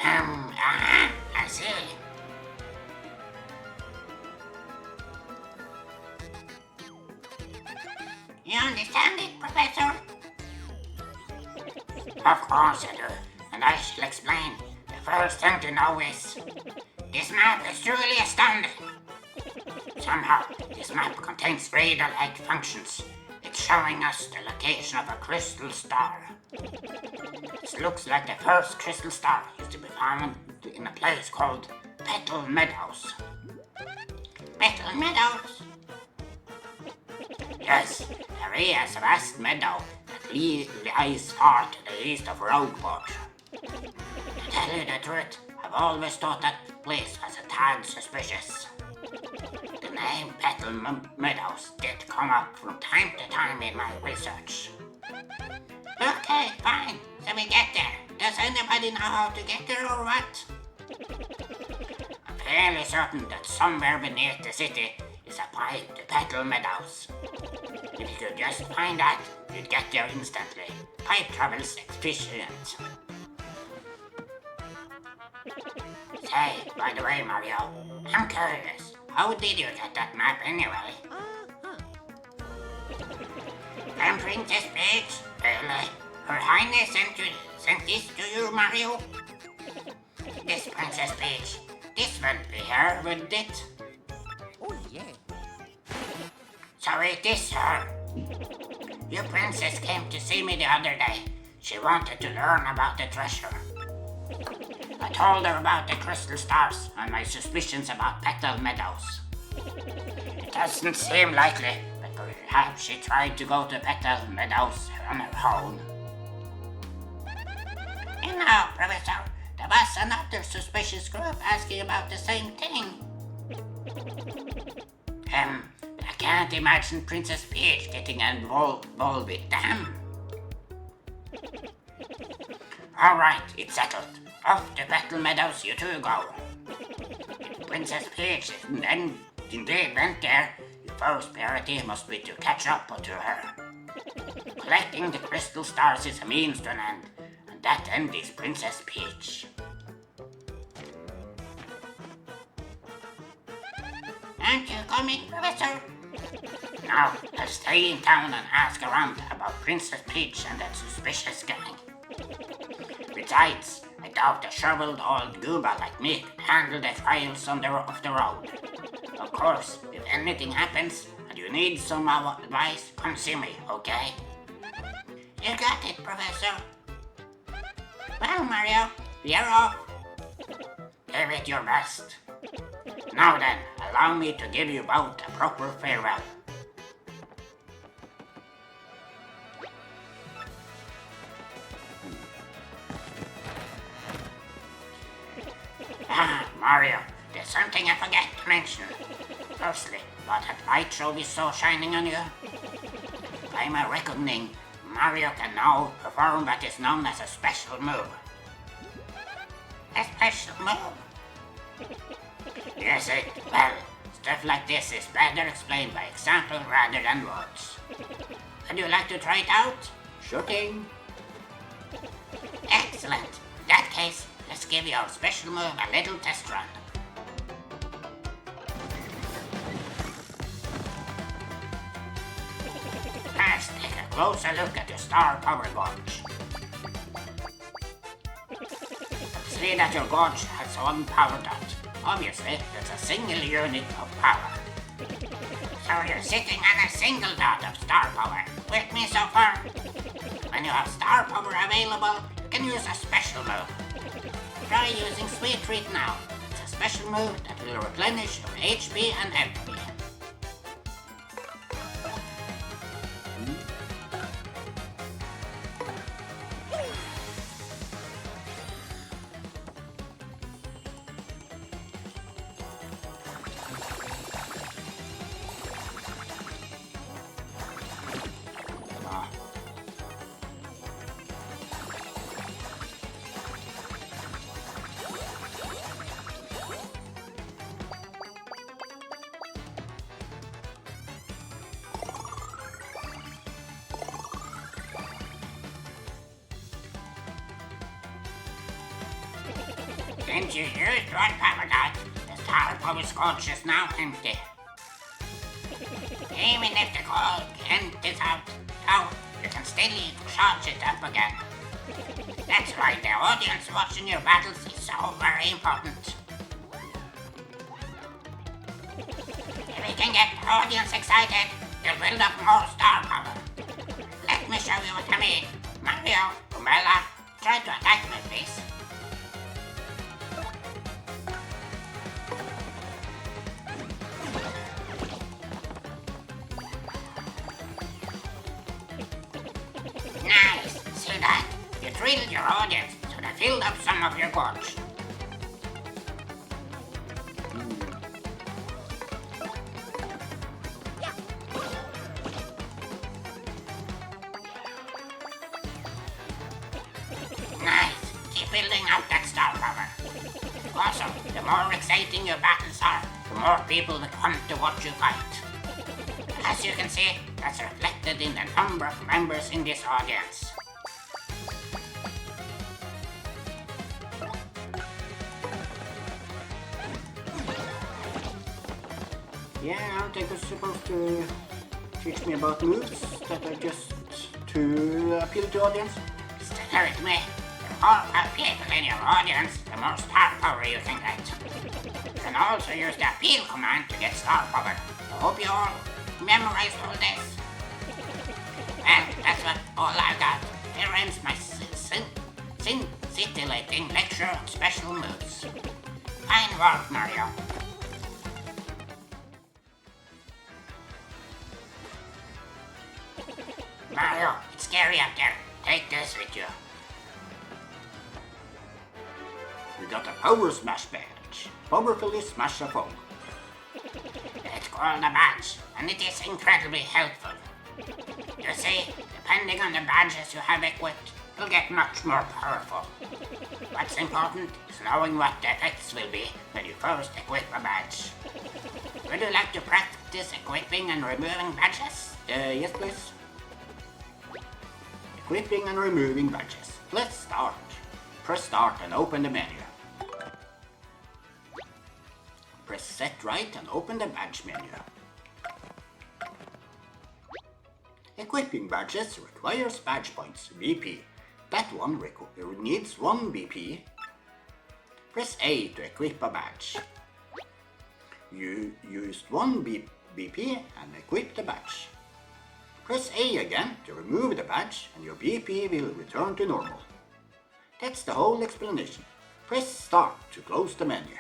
I see. You understand it, Professor? Of course I do, and I shall explain. The first thing to know is, this map is truly astounding. Somehow, this map contains radar-like functions. It's showing us the location of a crystal star. It looks like the first crystal star used to be found in a place called Petal Meadows. Petal Meadows? Yes, there is a vast meadow that lies far to the east of Rogueport. To tell you the truth, I've always thought that place was a tad suspicious. The name Petal Meadows did come up from time to time in my research. Okay, fine. So we get there. Does anybody know how to get there or what? I'm fairly certain that somewhere beneath the city is a pipe to Petal Meadows. If you could just find that, you'd get there instantly. Pipe travel's efficient. Say, by the way, Mario, I'm curious. How did you get that map anyway? And Princess Peach? Really? Her Highness sent this to you, Mario? This Princess Peach, this wouldn't be her, would it? Oh, yeah. So it is her. Your princess came to see me the other day. She wanted to learn about the treasure. I told her about the crystal stars and my suspicions about Petal Meadows. It doesn't seem likely, but perhaps she tried to go to Petal Meadows on her own. You know, Professor, there was another suspicious group asking about the same thing. I can't imagine Princess Peach getting involved with them. All right, it's settled. Off to Petal Meadows you two go. If Princess Peach indeed went there, your first priority must be to catch up to her. Collecting the crystal stars is a means to an end, and that end is Princess Peach. Aren't you coming, Professor? Now, I'll stay in town and ask around about Princess Peach and that suspicious gang. Besides, I doubt a shoveled old gooba like me can handle the trials of the road. Of course, if anything happens and you need some advice, come see me, okay? You got it, Professor. Well, Mario, we are off. Give it your best. Now then, allow me to give you both a proper farewell. Mario, there's something I forgot to mention. Firstly, what that light show we saw shining on you? By my reckoning, Mario can now perform what is known as a special move. A special move? Yes, well, stuff like this is better explained by example rather than words. Would you like to try it out? Sure thing. Excellent. In that case, let's give your special move a little test run. First, take a closer look at your star power gauge. See that your gauge has one power dot. Obviously, that's a single unit of power. So you're sitting on a single dot of star power. With me so far? When you have star power available, you can use a special move. Try using Sweet Treat now. It's a special move that will replenish your HP and FP. Since you used one power dot, the star power scorch is now empty. Even if the cold end is out, now you can still charge it up again. That's why the audience watching your battles is so very important. If we can get the audience excited, you'll build up more star power. Let me show you what I mean. Mario, Umbrella, try to attack me, please. Nice! See that? You thrilled your audience, so they filled up some of your gorge. Nice! Keep building up that star power. Also, the more exciting your battles are, the more people that come to watch you fight. As you can see, that's reflected in the number of members in this audience. Yeah, aren't they supposed to teach me about moves that are just to appeal to audience? Stare at me. The more people in your audience, the more star power you can get. You can also use the appeal command to get star power. I hope you all memorized all this. And that's all I got. Here ends my scintillating lecture on special moves. Fine work, Mario. Mario, it's scary up there. Take this with you. We got a Power Smash badge. Powerfully smash a foe. It's called a badge, and it is incredibly helpful. You see, depending on the badges you have equipped, you'll get much more powerful. What's important is knowing what the effects will be when you first equip a badge. Would you like to practice equipping and removing badges? Yes, please. Equipping and removing badges. Let's start. Press start and open the menu. Press set right and open the badge menu. Equipping badges requires badge points, BP. That one needs 1 BP. Press A to equip a badge. You used 1 BP and equip the badge. Press A again to remove the badge and your BP will return to normal. That's the whole explanation. Press start to close the menu.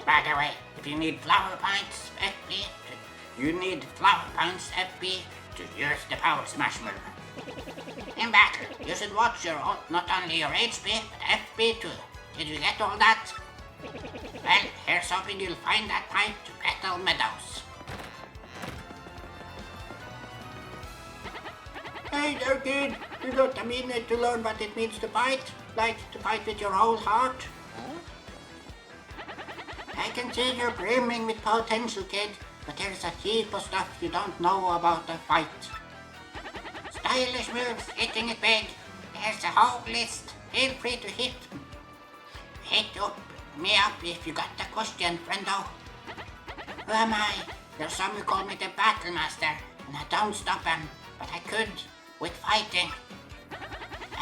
By the way, if you need flower points FP, FP to use the Power Smash move. In battle, you should watch not only your HP, but FP too. Did you get all that? Well, here's hoping you'll find that pipe to Petal Meadows. Hey there, kid. You got a minute to learn what it means to fight? Like to fight with your whole heart? I can see you're brimming with potential, kid, but there's a heap of stuff you don't know about the fight. Stylish moves, hitting it big. There's a whole list. Feel free to hit me up if you got a question, friendo. Who am I? There's some who call me the Battle Master, and I don't stop them, but I could with fighting.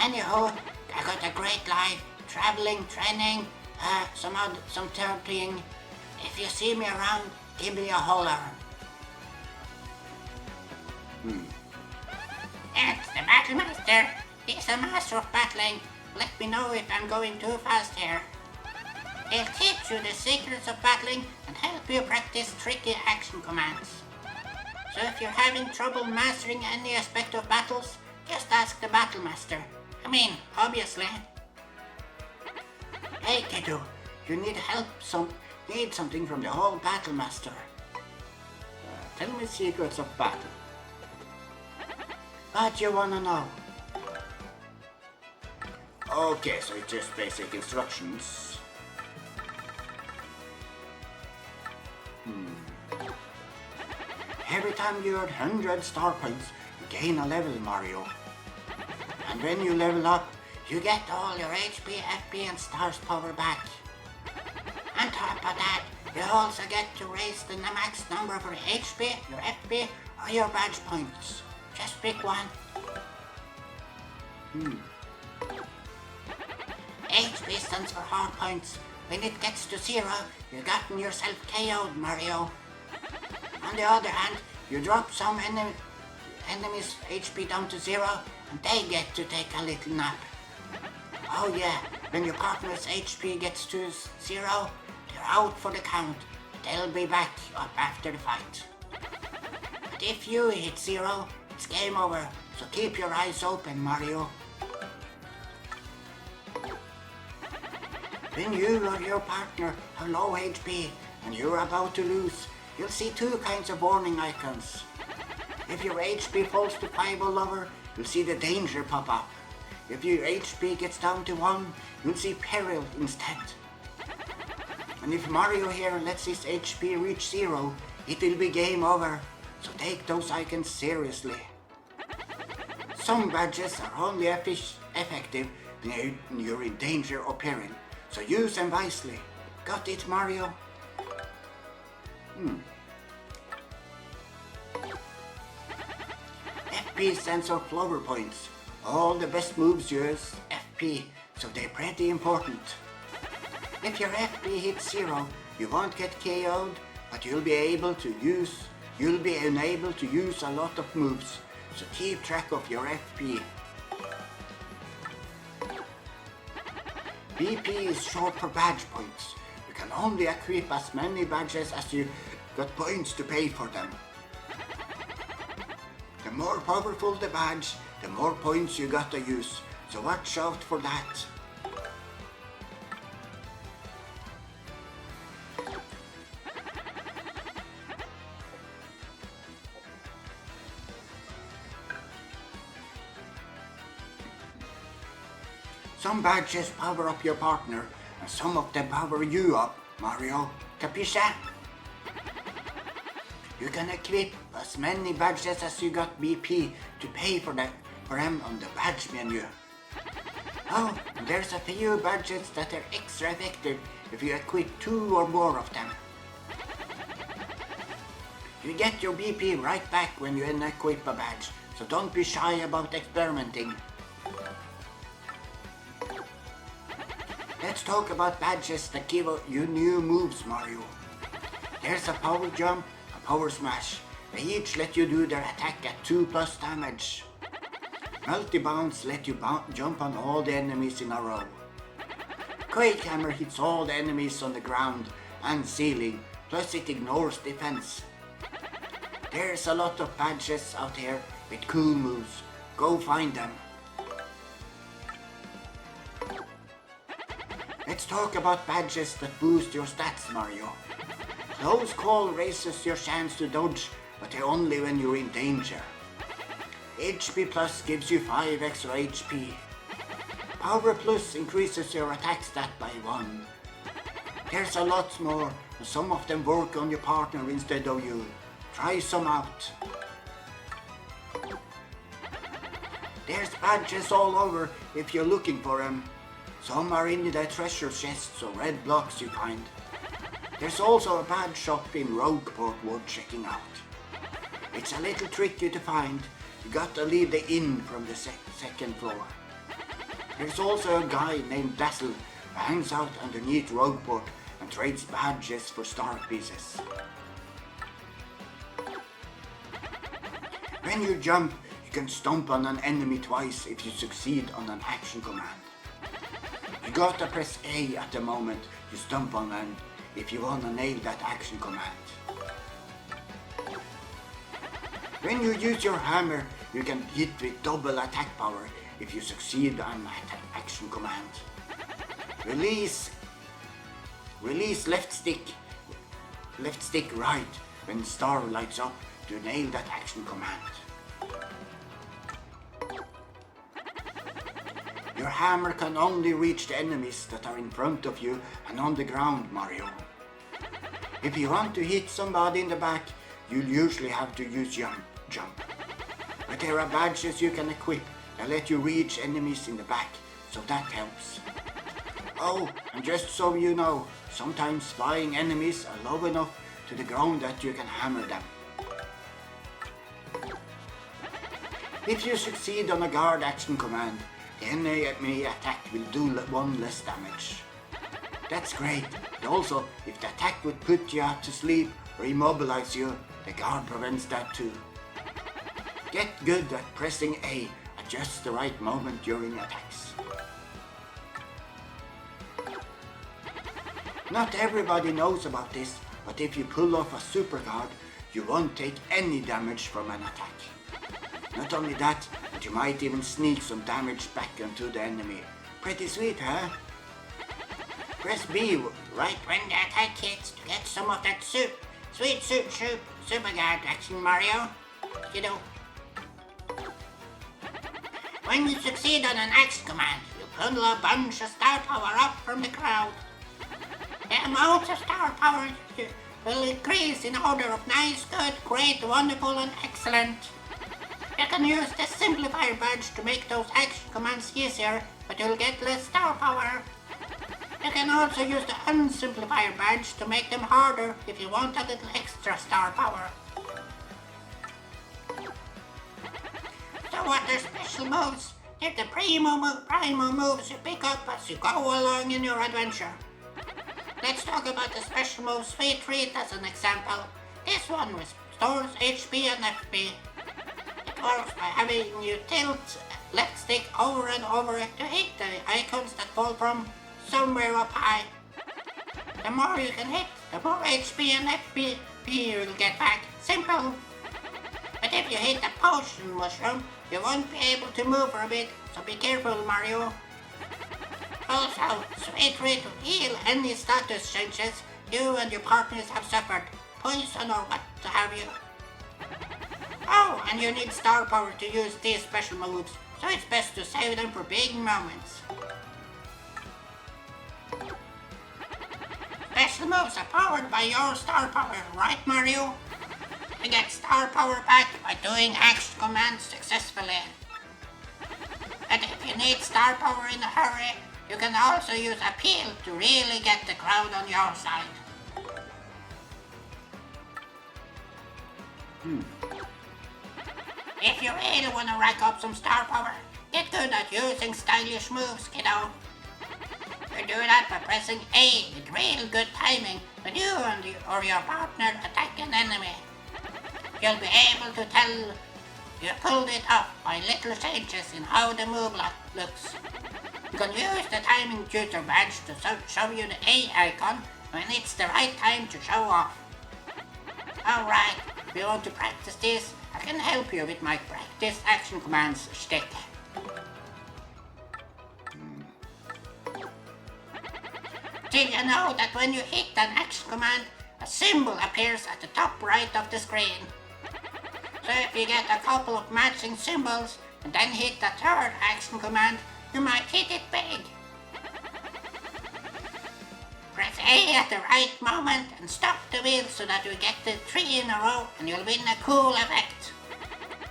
Anyhow, I got a great life, traveling, training, some third thing. If you see me around, give me a holler. It's the Battlemaster. He's a master of battling. Let me know if I'm going too fast here. He'll teach you the secrets of battling and help you practice tricky action commands. So if you're having trouble mastering any aspect of battles, just ask the Battlemaster. I mean, obviously. Hey kiddo, you need help need something from the old Battlemaster. Tell me secrets of battle. What you wanna know? Okay, so it's just basic instructions. Every time you earn 100 star points, you gain a level, Mario. And when you level up, you get all your HP, FP and stars power back. On top of that, you also get to raise the max number for HP, your FP or your badge points. Just pick one. HP stands for hard points. When it gets to 0, you've gotten yourself KO'd, Mario. On the other hand, you drop some enemies' HP down to 0 and they get to take a little nap. Oh yeah, when your partner's HP gets to 0, they're out for the count. They'll be back up after the fight. But if you hit 0, it's game over, so keep your eyes open, Mario. When you or your partner have low HP and you're about to lose, you'll see 2 kinds of warning icons. If your HP falls to 5 or lower, you'll see the danger pop up. If your HP gets down to 1, you'll see peril instead. And if Mario here lets his HP reach 0, it will be game over, so take those icons seriously. Some badges are only effective when you're in danger or peril, so use them wisely. Got it, Mario? FP stands for flower points. All the best moves use FP, so they're pretty important. If your FP hits 0, you won't get KO'd, but you'll be unable to use a lot of moves, so keep track of your FP. BP is short for badge points. You can only equip as many badges as you got points to pay for them. The more powerful the badge, the more points you gotta use, so watch out for that. Some badges power up your partner, and some of them power you up, Mario. Capisce? You can equip as many badges as you got BP to pay for them on the badge menu. Oh, and there's a few badges that are extra effective if you equip 2 or more of them. You get your BP right back when you equip a badge, so don't be shy about experimenting. Let's talk about badges that give you new moves, Mario. There's a power jump, a power smash. They each let you do their attack at 2+ damage. Multi-bounce let you jump on all the enemies in a row. Quake Hammer hits all the enemies on the ground and ceiling, plus it ignores defense. There's a lot of badges out here with cool moves. Go find them. Let's talk about badges that boost your stats, Mario. Close call raises your chance to dodge, but only when you're in danger. HP Plus gives you 5 extra HP. Power Plus increases your attack stat by 1. There's a lot more, and some of them work on your partner instead of you. Try some out. There's badges all over if you're looking for them. Some are in the treasure chests or red blocks you find. There's also a badge shop in Rogueport worth checking out. It's a little tricky to find. You gotta leave the inn from the second floor. There's also a guy named Dazzle who hangs out underneath Rogueport and and trades badges for star pieces. When you jump, you can stomp on an enemy twice if you succeed on an action command. You gotta press A at the moment you stomp on them if you wanna nail that action command. When you use your hammer, you can hit with double attack power if you succeed on an action command. Release left stick right when star lights up to nail that action command. Your hammer can only reach the enemies that are in front of you and on the ground, Mario. If you want to hit somebody in the back, you'll usually have to use jump. But there are badges you can equip that let you reach enemies in the back, so that helps. Oh, and just so you know, sometimes flying enemies are low enough to the ground that you can hammer them. If you succeed on a guard action command, the enemy attack will do 1 less damage. That's great, but also if the attack would put you to sleep or immobilize you, the guard prevents that too. Get good at pressing A at just the right moment during attacks. Not everybody knows about this, but if you pull off a super guard, you won't take any damage from an attack. Not only that, but you might even sneak some damage back onto the enemy. Pretty sweet, huh? Press B right when the attack hits to get some of that sweet super guard action, Mario. You know. When you succeed on an action command, you pull a bunch of star power up from the crowd. The amount of star power will increase in order of nice, good, great, wonderful, and excellent. You can use the simplifier badge to make those action commands easier, but you'll get less star power. You can also use the unsimplifier badge to make them harder if you want a little extra star power. So what are special moves? They're the primo moves you pick up as you go along in your adventure. Let's talk about the special move Sweet Treat as an example. This one restores HP and FP. It works by having you tilt left stick over and over to hit the icons that fall from somewhere up high. The more you can hit, the more HP and FP you'll get back. Simple. But if you hit the potion mushroom, you won't be able to move for a bit, so be careful, Mario. Also, Sweet Treat will heal any status changes you and your partners have suffered, poison or what have you. Oh, and you need star power to use these special moves, so it's best to save them for big moments. Special moves are powered by your star power, right, Mario? You get star power back by doing action commands successfully. And if you need star power in a hurry, you can also use appeal to really get the crowd on your side. If you really want to rack up some star power, get good at using stylish moves, kiddo. You do that by pressing A with real good timing when you or your partner attack an enemy. You'll be able to tell you pulled it off by little changes in how the move looks. You can use the timing tutor badge to show you the A icon when it's the right time to show off. Alright, if you want to practice this, I can help you with my practice action commands shtick. Did you know that when you hit an action command, a symbol appears at the top right of the screen? So if you get a couple of matching symbols and then hit the third action command, you might hit it big. Press A at the right moment and stop the wheel so that you get the 3 in a row and you'll win a cool effect.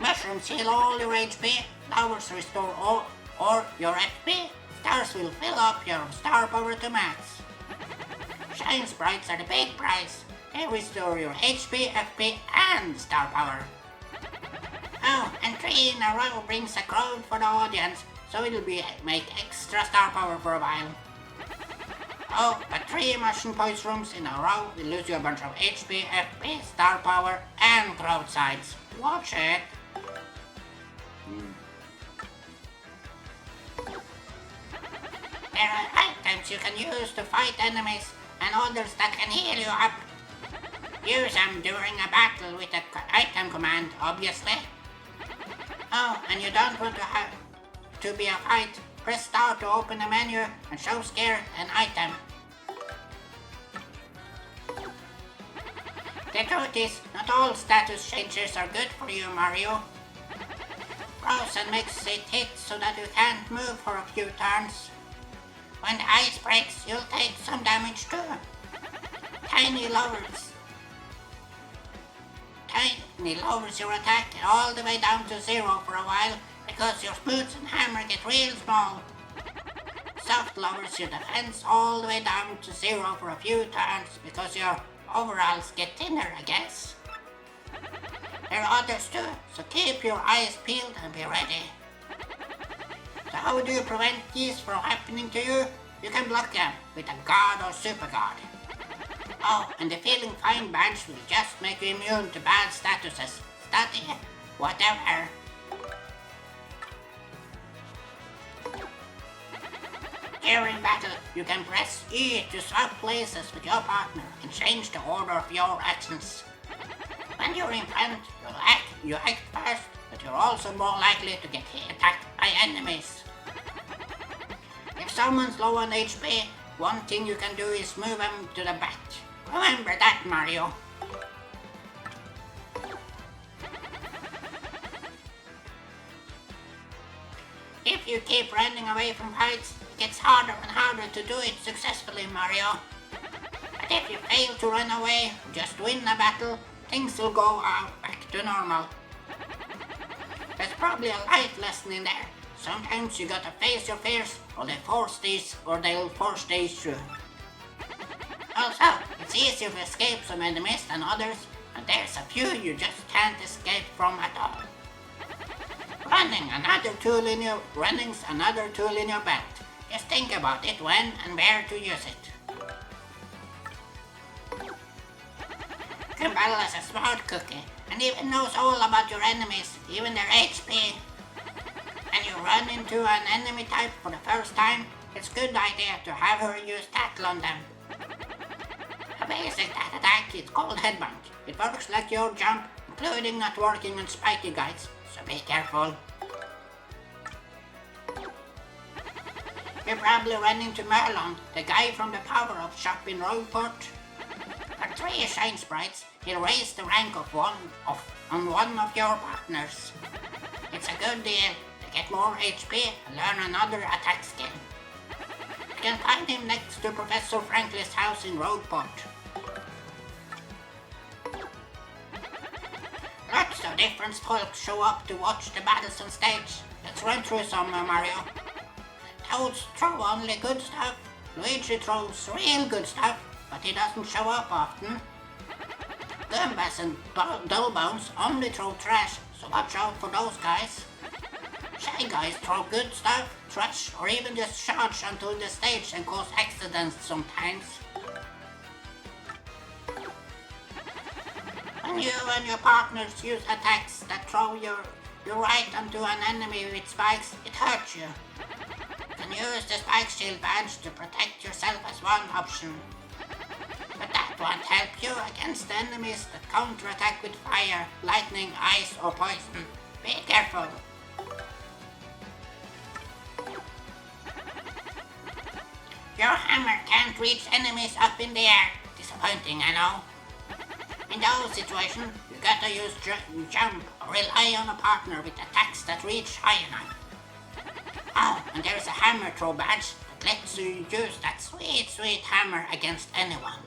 Mushrooms heal all your HP, flowers restore all your FP, stars will fill up your star power to max. Shine sprites are the big prize. They restore your HP, FP, and star power. Oh, and 3 in a row brings a crowd for the audience, so it'll make extra star power for a while. Oh, but 3 immersion points rooms in a row will lose you a bunch of HP, FP, star power, and crowd sides. Watch it. There are items you can use to fight enemies and others that can heal you up. Use them during a battle with the item command, obviously. Oh, and you don't want to be a fight. Press start to open the menu and show Scare an item. The truth is, not all status changes are good for you, Mario. Frozen makes it hit so that you can't move for a few turns. When the ice breaks, you'll take some damage too. Tiny lowers your attack all the way down to 0 for a while because your boots and hammer get real small. Soft lowers your defense all the way down to 0 for a few turns because your overalls get thinner, I guess. There are others too, so keep your eyes peeled and be ready. So how do you prevent these from happening to you? You can block them with a guard or super guard. Oh, and the Feeling Fine badge will just make you immune to bad statuses. Study, whatever. During battle, you can press E to swap places with your partner and change the order of your actions. When you're in front, you act fast, but you're also more likely to get attacked by enemies. If someone's low on HP, one thing you can do is move them to the back. Remember that, Mario. If you keep running away from fights, it gets harder and harder to do it successfully, Mario. But if you fail to run away, just win a battle, things will go back to normal. There's probably a life lesson in there. Sometimes you gotta face your fears, or they'll force these through. Also, it's easier to escape some enemies than others, and there's a few you just can't escape from at all. Running's another tool in your belt. Just think about it when and where to use it. Kimball is a smart cookie, and even knows all about your enemies, even their HP. When you run into an enemy type for the first time, it's a good idea to have her use Tattle on them. A basic attack is called Headbutt. It works like your jump, including not working on spiky guys, so be careful. You probably ran into Merlon, the guy from the power-up shop in Rogueport. For 3 Shine Sprites, he'll raise the rank of one of your partners. It's a good deal to get more HP and learn another attack skill. You can find him next to Professor Franklin's house in Rogueport. Lots of different folks show up to watch the battles on stage. Let's run through some, Mario. Toads throw only good stuff. Luigi throws real good stuff, but he doesn't show up often. Goombas and Dullbones only throw trash, so watch out for those guys. Shy Guys throw good stuff, trash, or even just charge onto the stage and cause accidents sometimes. When you and your partners use attacks that throw you right onto an enemy with spikes, it hurts you. You can use the Spike Shield badge to protect yourself as one option. But that won't help you against enemies that counterattack with fire, lightning, ice, or poison. Be careful. Your hammer can't reach enemies up in the air. Disappointing, I know. In those situations, you gotta use jump or rely on a partner with attacks that reach high enough. Oh, and there's a hammer throw badge that lets you use that sweet hammer against anyone.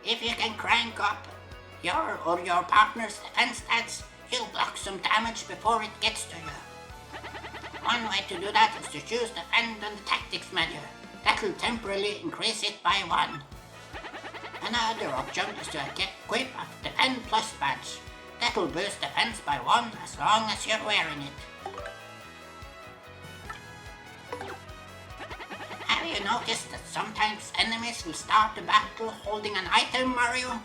If you can crank up your partner's defense stats, you'll block some damage before it gets to you. One way to do that is to choose Defend on the Tactics menu. That'll temporarily increase it by 1. Another option is to equip a Defend Plus badge. That'll boost defense by 1 as long as you're wearing it. you noticed that sometimes enemies will start the battle holding an item, Mario?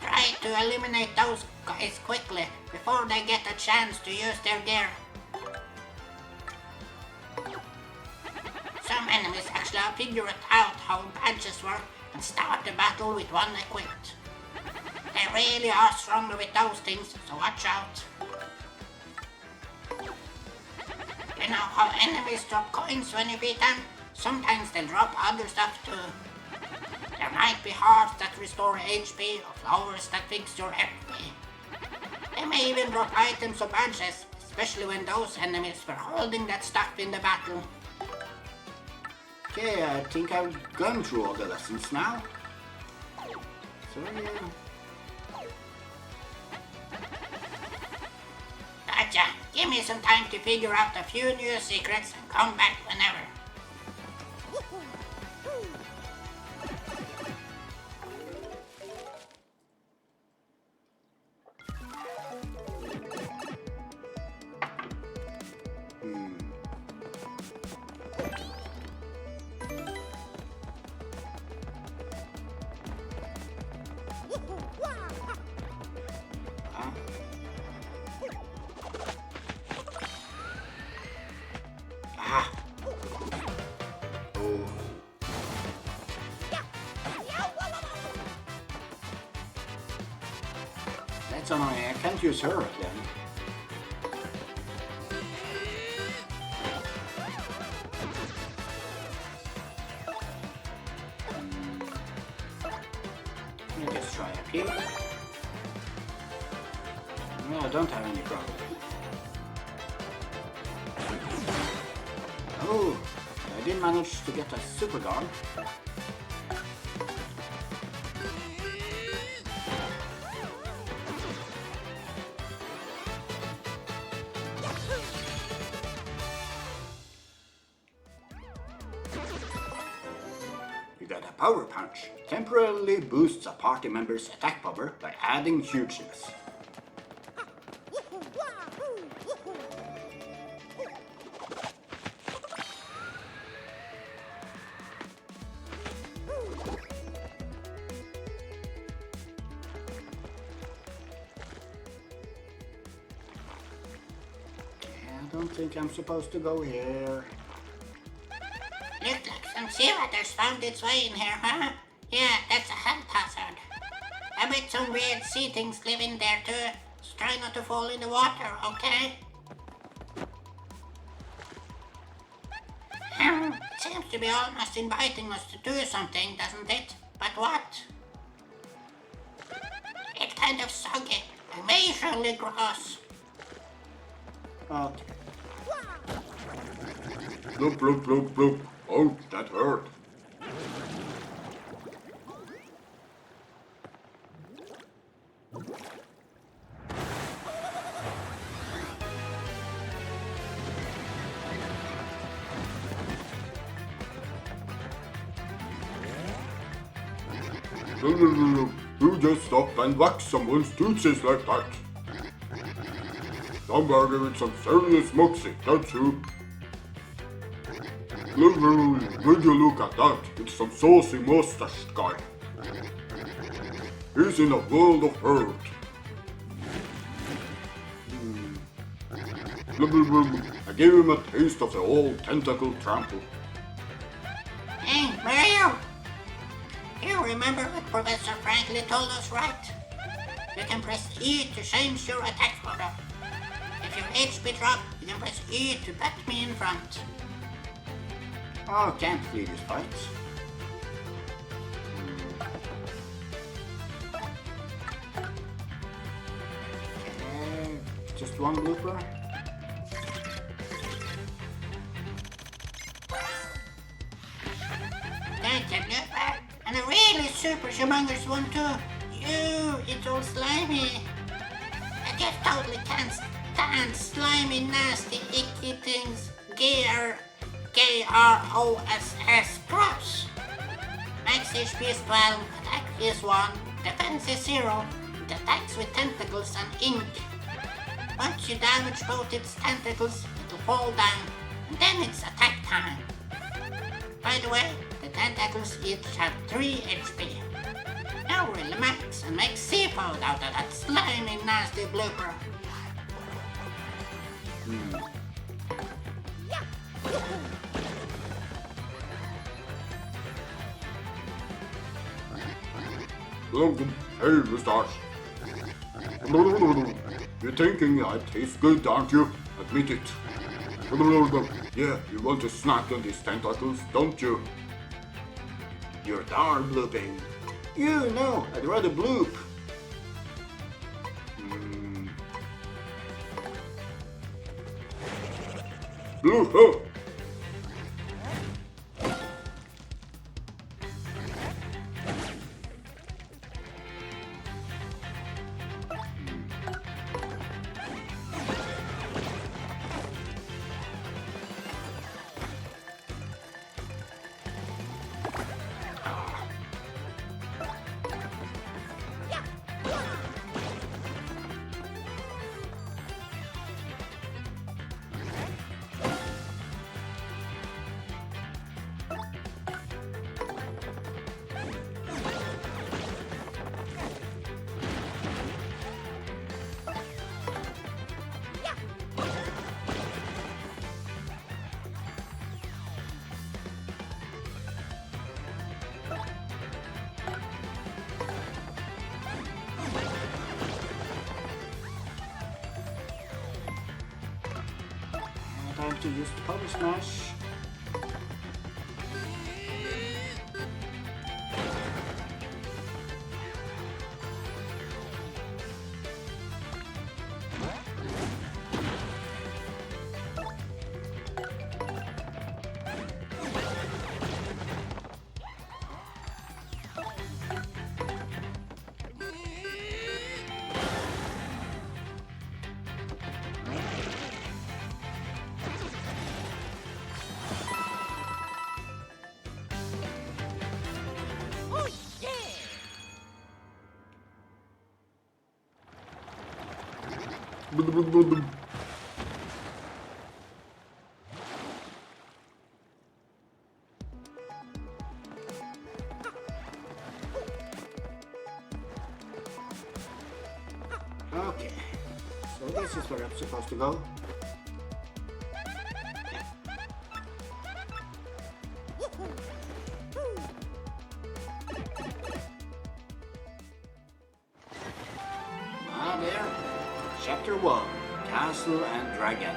Try to eliminate those guys quickly before they get a chance to use their gear. Some enemies actually have figured out how badges work and start the battle with one equipped. They really are stronger with those things, so watch out. You know how enemies drop coins when you beat them? Sometimes they'll drop other stuff too. There might be hearts that restore HP or flowers that fix your FP. They may even drop items or badges, especially when those enemies were holding that stuff in the battle. Okay, I think I've gone through all the lessons now. So yeah. Gotcha. Give me some time to figure out a few new secrets and come back whenever. That's annoying. I can't use her again. Let me just try up here. No, I don't have any problem. Oh, I did manage to get a super guard. You got a power punch. Temporarily boosts a party member's attack power by adding hugeness. I don't think I'm supposed to go here. Looks like some seawater's found its way in here, huh? Yeah, that's a health hazard. I bet some weird sea things live in there too. So try not to fall in the water, okay? It seems to be almost inviting us to do something, doesn't it? But what? It's kind of soggy and majorly gross. Okay. Bloop, bloop, bloop, bloop. Oh, that hurt. You just stop and whack someone's tootsies like that. Somebody with some serious moxie, that's who. Would you look at that? It's some saucy mustache guy. He's in a world of hurt. I gave him a taste of the old tentacle trample. Hey, Mario! You remember what Professor Franklin told us, right? You can press E to change your attack order. If your HP drop, you can press E to bat me in front. Oh, can't flee these fights. Okay, just one blooper. That's a blooper, and a really super humongous one too. Ew, it's all slimy. I just totally can't stand slimy, nasty, icky things. K-R-O-S-S, gross. Max HP is 12, attack is 1, defense is 0, it attacks with tentacles and ink. Once you damage both its tentacles, it'll fall down, and then it's attack time. By the way, the tentacles each have 3 HP. Now we relax and make seafood out of that slimy, nasty blooper. Hey, Moustache. You're thinking I taste good, aren't you? Admit it. Yeah, you want to snack on these tentacles, don't you? You're darn blooping. You know, I'd rather bloop. Bloop, huh? Time to use the Power Smash. Okay, so this is where I'm supposed to go. Ah, there. Chapter 1, Castle and Dragon.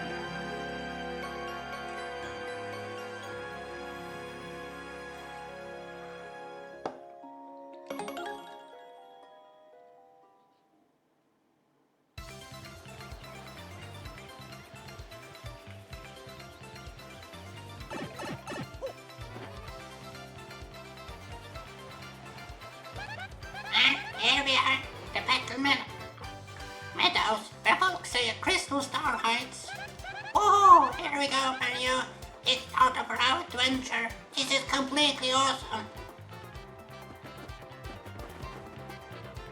Here we are, the Battle Meadows, where folks say a crystal star hides. Oh, here we go, Mario. It's out of our adventure. This is completely awesome.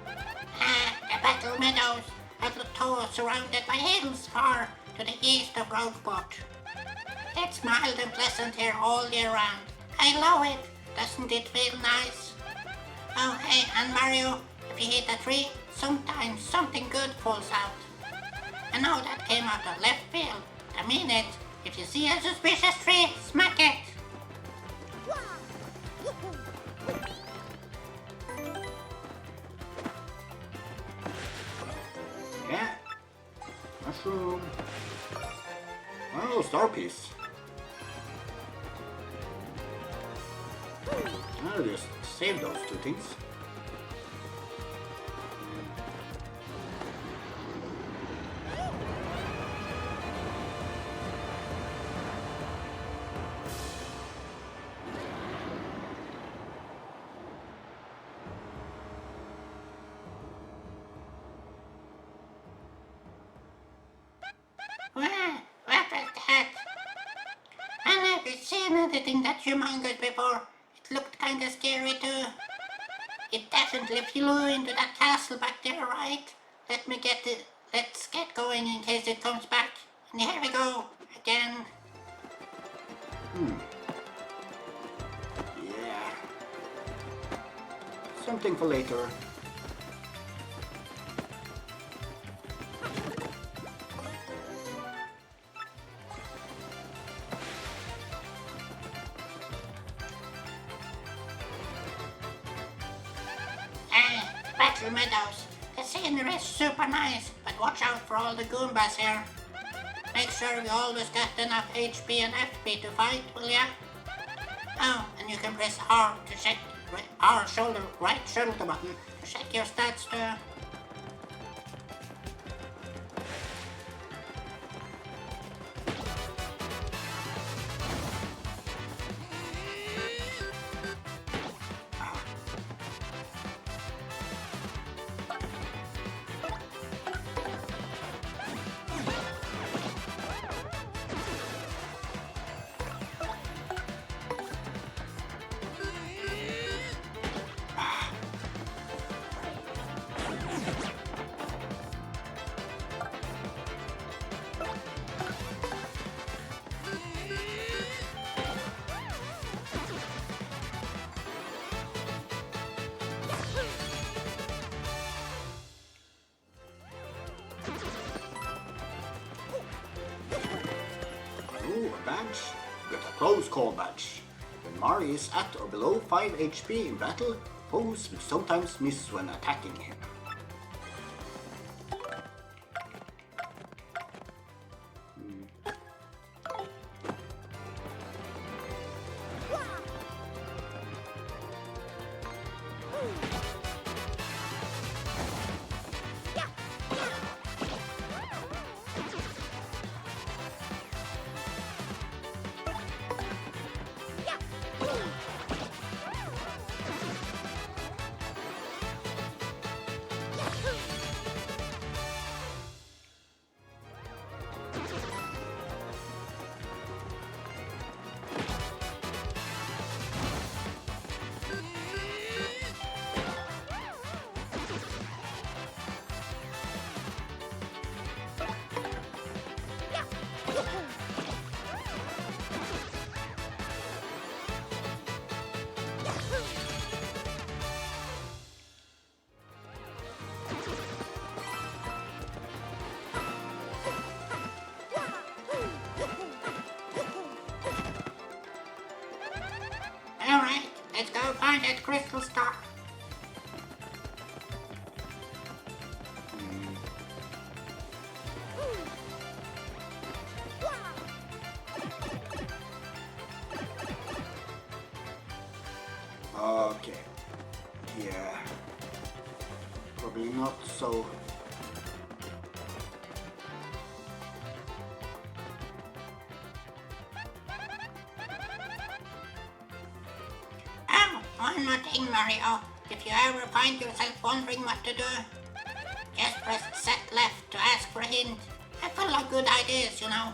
The Battle Meadows, a plateau surrounded by hills far to the east of Rogueport. It's mild and pleasant here all year round. I love it. Doesn't it feel nice? Oh, hey, and Mario, if you hit a tree, sometimes something good falls out. I know that came out of left field. I mean it. If you see a suspicious tree, smack it. Yeah. Mushroom. Oh, star piece. I'll just save those two things. What was that? I never seen anything that humongous before. It looked kinda scary too. It definitely flew into that castle back there, right? Let's get going in case it comes back. And here we go, again. something for later. Battle Meadows. The scenery is super nice, but watch out for all the Goombas here. Make sure you always get enough HP and FP to fight, will ya? Oh, and you can press R to check right shoulder button to check your stats too. Ooh, a badge. Get a close call badge. When Mari is at or below 5 HP in battle, foes will sometimes miss when attacking him. Alright, let's go find that crystal star. Okay. Yeah. Probably not so. Oh, one more thing, Mario. If you ever find yourself wondering what to do, just press set left to ask for a hint. I'm full of good ideas, you know.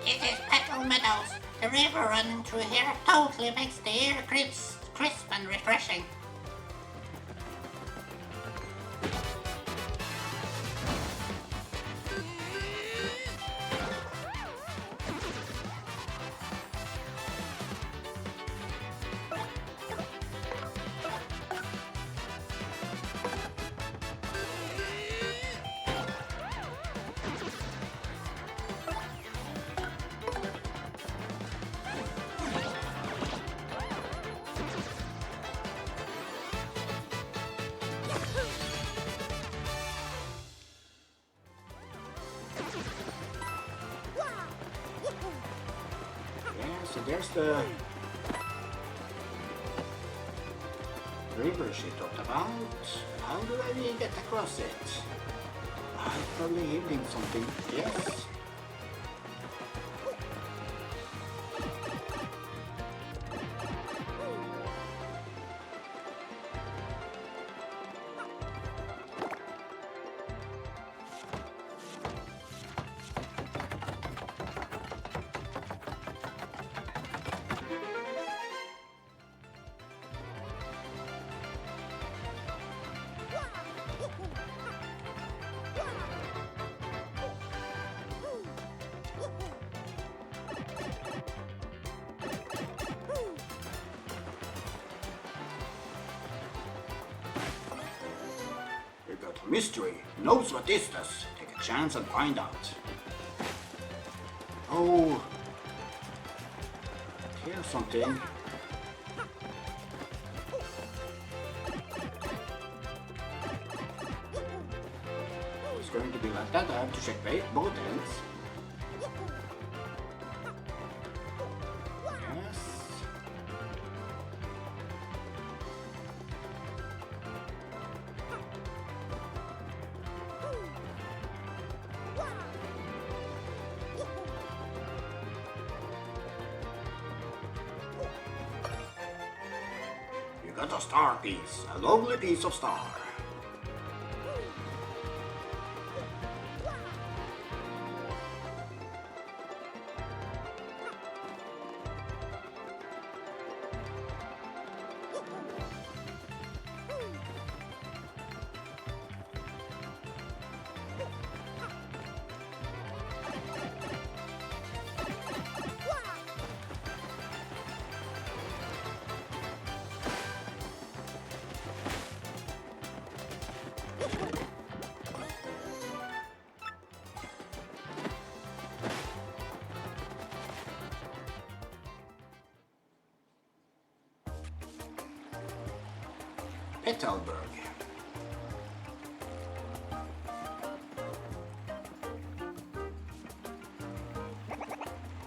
This is Petal Meadows. The river running through here totally makes the air crisp and refreshing. So there's the river she talked about. How do I really get across it? I'm probably hitting something. Yes. Mystery knows what this does. Take a chance and find out. Oh, here's something. It's going to be like that. I have to check both ends. Yes. You got a star piece, a lovely piece of star. Petalburg.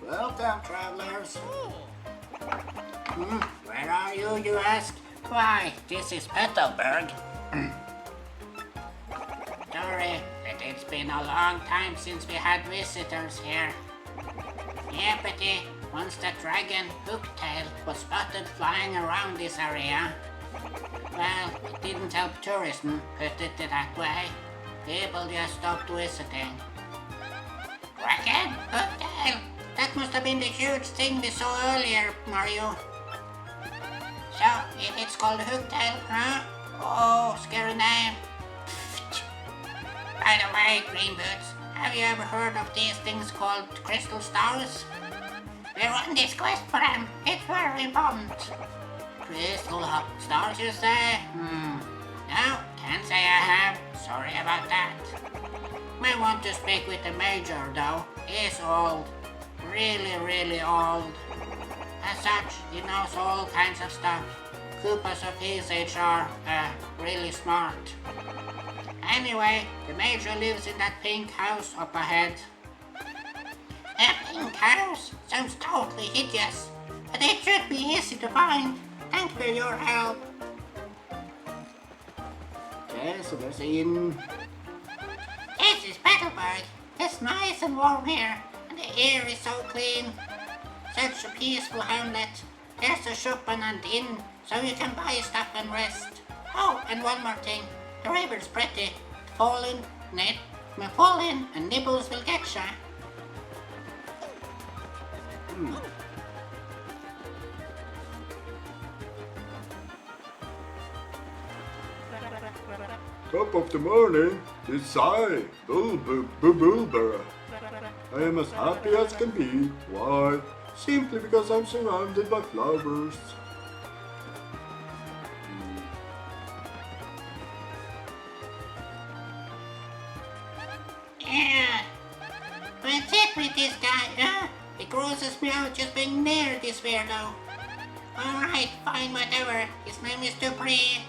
Welcome, travelers. Where are you, you ask? Why, this is Petalburg. Sorry, but it's been a long time since we had visitors here. Yepity, once the dragon Hooktail was spotted flying around this area. Well, it didn't help tourism, put it that way. People just stopped visiting. Dragon? Hooktail? That must have been the huge thing we saw earlier, Mario. So, it's called Hooktail, huh? Oh, scary name. By the way, Green Boots, have you ever heard of these things called crystal stars? We're on this quest for them. It's very important. Crystal stars, you say? No, can't say I have. Sorry about that. We want to speak with the Major, though. He's old. Really, really old. As such, he knows all kinds of stuff. Koopas of his age are, really smart. Anyway, the Major lives in that pink house up ahead. A pink house? Sounds totally hideous. But it should be easy to find. Thanks for your help. Okay, so there's a inn. This is Petalburg. It's nice and warm here, and the air is so clean. Such a peaceful hamlet. There's a shop and an inn, so you can buy stuff and rest. Oh, and one more thing. The river's pretty. Fall in and Nibbles will get ya. Top of the morning, it's I, Bulbara. I am as happy as can be. Why? Simply because I'm surrounded by flowers. Yeah. What's it with this guy, huh? It grosses me out just being near this weirdo. Alright, fine, whatever. His name is Dupree.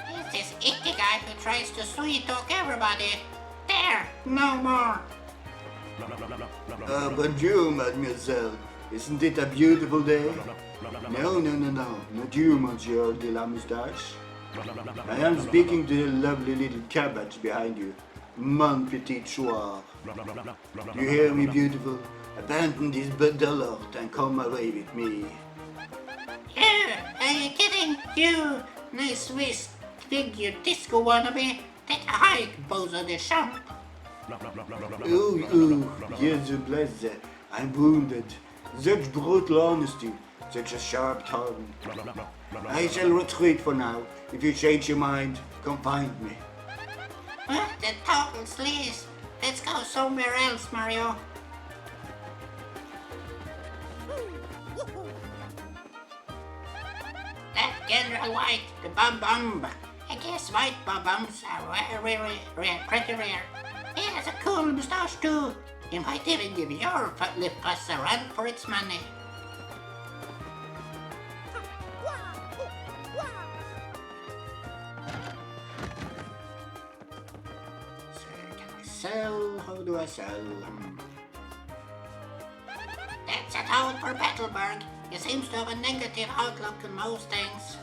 He's this icky guy who tries to sweet talk everybody. There, no more. Bonjour, mademoiselle. Isn't it a beautiful day? No, not you, monsieur de la moustache. I am speaking to the lovely little cabbage behind you. Mon petit choix. Do you hear me, beautiful? Abandon this bedalert and come away with me. Are you kidding? You nice Swiss figure disco wannabe. Take a hike, Bozo de Champ. Ooh, yes, bless. I'm wounded. Such brutal honesty, such a sharp tongue. I shall retreat for now. If you change your mind, come find me. What the total sleaze? Let's go somewhere else, Mario. That General White, the Bum. I guess white bob-ombs are pretty rare. He has a cool moustache too. He might even give your lip gloss a run for its money. Sell? How do I sell? That's a toad for Petalburg. He seems to have a negative outlook on most things.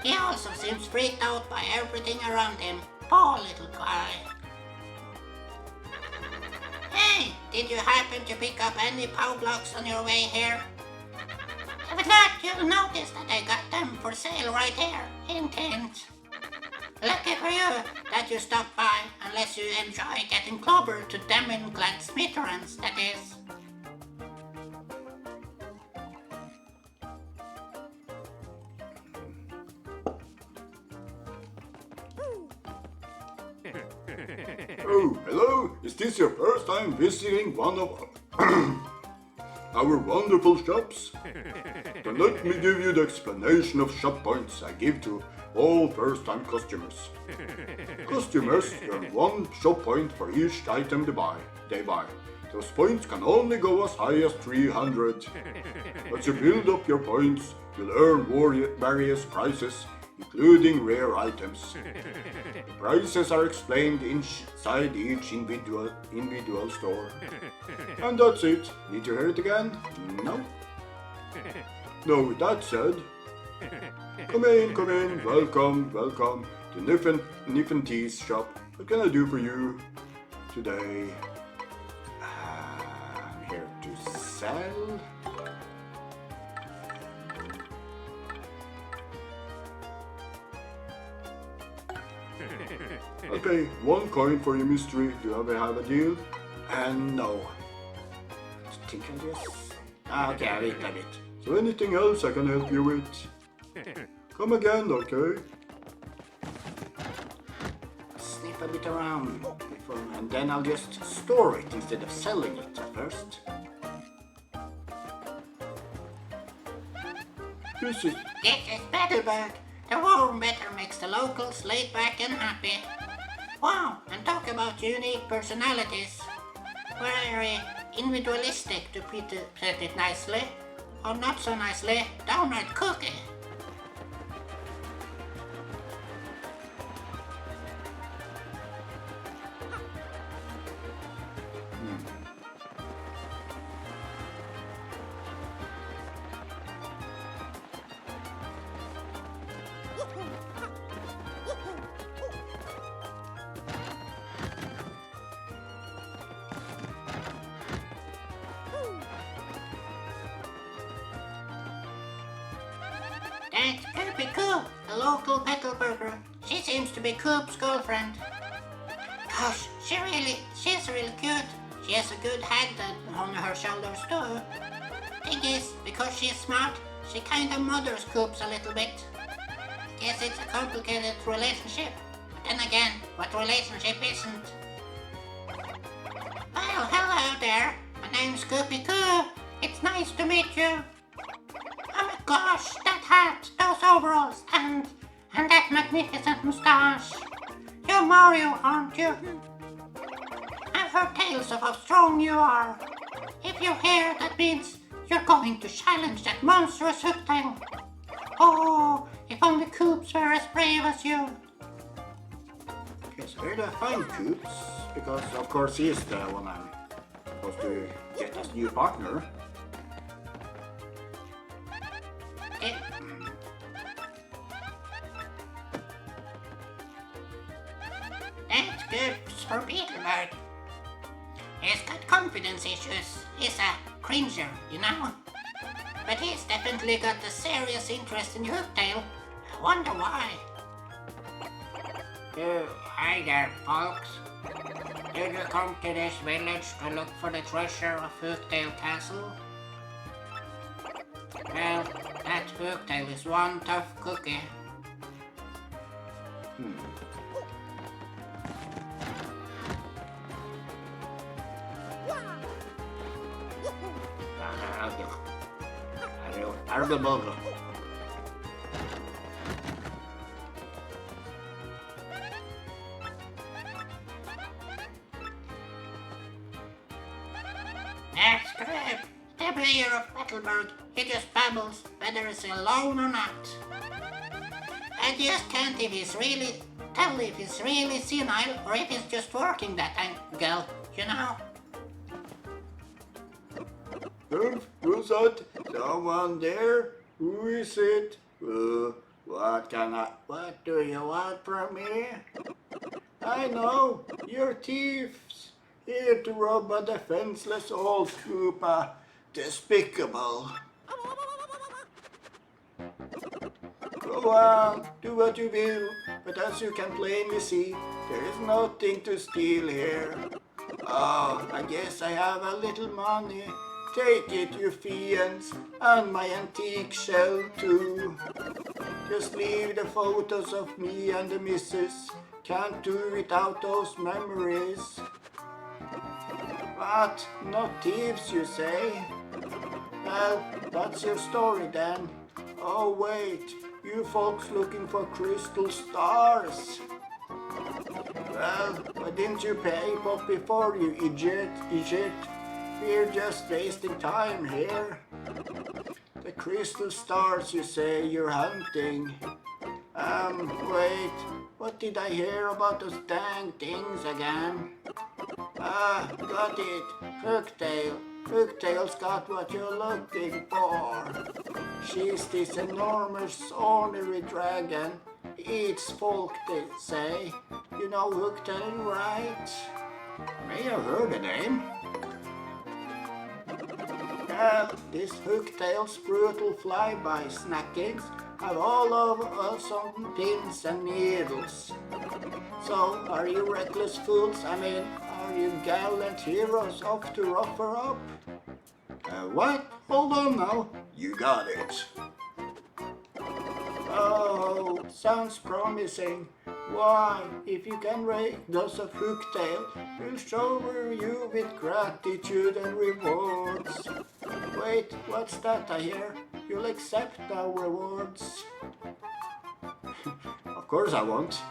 He also seems freaked out by everything around him. Poor little guy. Hey, did you happen to pick up any POW blocks on your way here? If not, you'll notice that I got them for sale right here. Hint, hint. Lucky for you that you stopped by, unless you enjoy getting clobbered to demon-clad smithereens, that is. Oh, hello. Is this your first time visiting one of our wonderful shops? Then let me give you the explanation of shop points I give to all first-time customers. Customers earn 1 shop point for each item they buy. Those points can only go as high as 300. As you build up your points, you'll earn various prizes, including rare items. The prices are explained inside each individual store. And that's it. Need to hear it again? No? No, with that said, come in, welcome to Niffen Tea's shop. What can I do for you today? I'm here to sell. I'll pay 1 coin for your mystery. Do you ever have a deal? And no. I think I just... okay, I will. So anything else I can help you with? Come again, okay? Sniff a bit around, and then I'll just store it instead of selling it at first. This is Petalburg. The warm weather makes the locals laid back and happy. Wow, and talk about unique personalities. Very individualistic, to put it nicely. Or not so nicely, downright cookie. That's Kirby Coop, the local Petalburger. She seems to be Coop's girlfriend. Gosh, she's really cute. She has a good head on her shoulders too. Thing is, because she's smart, she kinda mothers Coops a little bit. Guess it's a complicated relationship. But then again, what relationship isn't? Well, hello there. My name's Scoopy Coo. It's nice to meet you. Oh my gosh, that hat, those overalls, and that magnificent moustache. You're Mario, aren't you? I've heard tales of how strong you are. If you're here, that means you're going to challenge that monstrous Hooktail. Oh, if only Coops were as brave as you. Yes, where do I find Coops? Because of course he is the one I'm supposed to get as new partner. That's Coops for Petalburg. He's got confidence issues. He's a cringer, you know. But he's definitely got a serious interest in Hooktail. I wonder why. Hi there, folks. Did you come to this village to look for the treasure of Hooktail Castle? Well, that Hooktail is one tough cookie. That's correct. The mayor of Battleburg, he just babbles whether he's alone or not. I just can't if he's really tell if he's really senile or if he's just working that angle, you know. Who's that? Someone there? Who is it? What do you want from me? I know, you're thieves. Here to rob a defenseless old Koopa. Despicable. Go on, do what you will, but as you can plainly see, there is nothing to steal here. Oh, I guess I have a little money. Take it, you fiends, and my antique shell too. Just leave the photos of me and the missus. Can't do without those memories. What? Not thieves, you say? Well, that's your story then. Oh wait, you folks looking for crystal stars? Well, why didn't you pay up before, you idiot? We're just wasting time here. The crystal stars, you say you're hunting. Wait, what did I hear about those dang things again? Ah, got it. Hooktail. Hooktail's got what you're looking for. She's this enormous ornery dragon. Eats folk, they say. You know Hooktail, right? May have heard the name. Well, this Hooktail's brutal flyby snackings have all of us on pins and needles. So, are you reckless fools? I mean, are you gallant heroes off to rough her up? What? Hold on now. You got it. Oh, sounds promising. Why, if you can raid those of Hooktail, we'll show you with gratitude and rewards. Wait, what's that I hear? You'll accept our rewards. Of course I won't.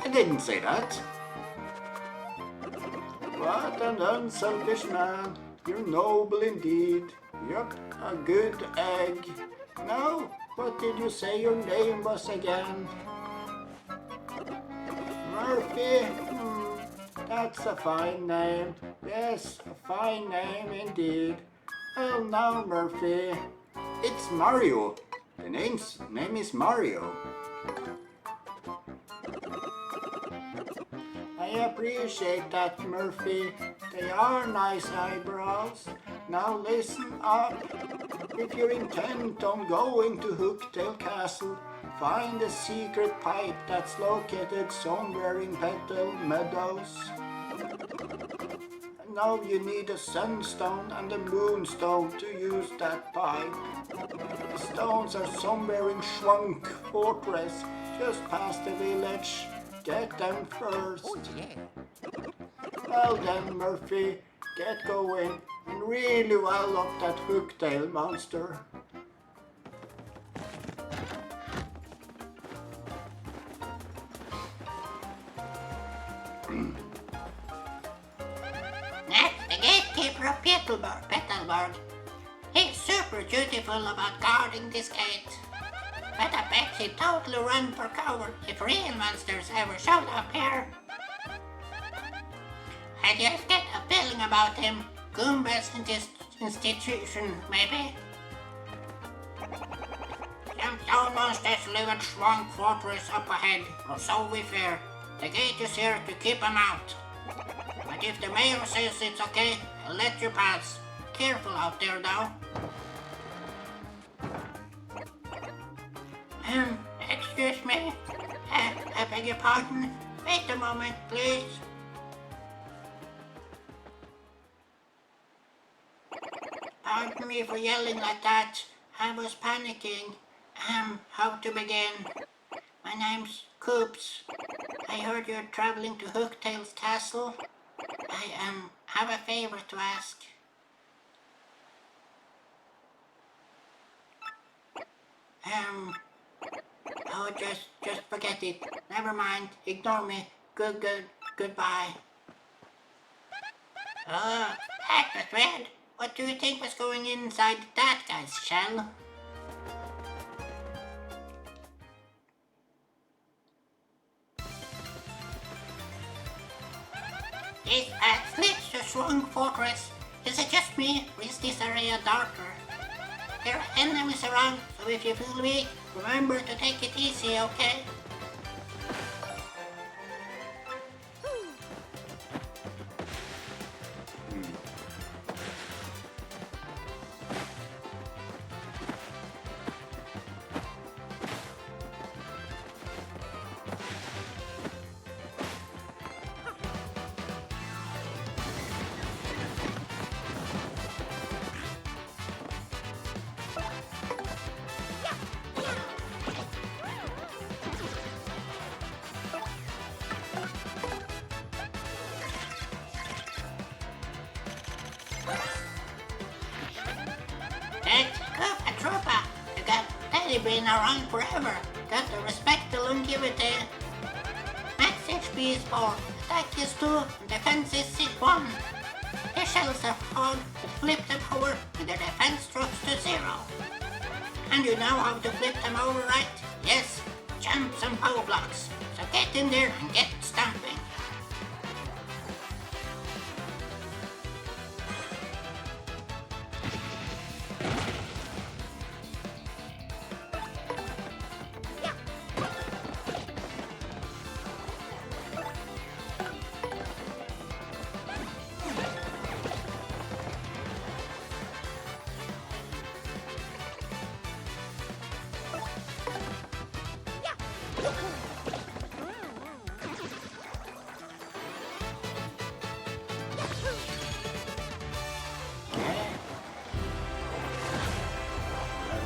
I didn't say that. What an unselfish man. You're noble indeed. Yup, a good egg. Now, what did you say your name was again? Murphy? That's a fine name. Yes, a fine name indeed. Well now, Murphy. It's Mario. The name is Mario. I appreciate that, Murphy. They are nice eyebrows. Now listen up. If you're intent on going to Hooktail Castle, find a secret pipe that's located somewhere in Petal Meadows. Now you need a sunstone and a moonstone to use that pipe. The stones are somewhere in Schwunk Fortress, just past the village. Get them first. Oh, yeah. Well then, Murphy, get going and really well up that Hooktail monster. That's the gatekeeper of Petalburg. He's super dutiful about guarding this gate. But I bet he'd totally run for cover if real monsters ever showed up here. I just get a feeling about him. Goomba's institution, maybe. Some stone monsters live at Schwank Fortress up ahead, or so we fear. The gate is here to keep them out. But if the mayor says it's okay, I'll let you pass. Careful out there, though. Excuse me. I beg your pardon. Wait a moment, please. Pardon me for yelling like that. I was panicking. How to begin? My name's Coops. I heard you're traveling to Hooktail's castle. I have a favor to ask. Oh, just forget it. Never mind. Ignore me. Goodbye. Oh, that's a thread. What do you think was going inside that guy's shell? This leads to Shrunk Fortress. Is it just me, or is this area darker? There are enemies around, so if you feel weak, remember to take it easy, okay? That's Koopa Troopa. You got Teddy been around forever. Got to respect the longevity. Max HP is 4, attack is 2, and defense is 1. Their shells are hard, but flip them over and their defense drops to 0. And you know how to flip them over, right? Yes, jump some power blocks. So get in there and get stomping.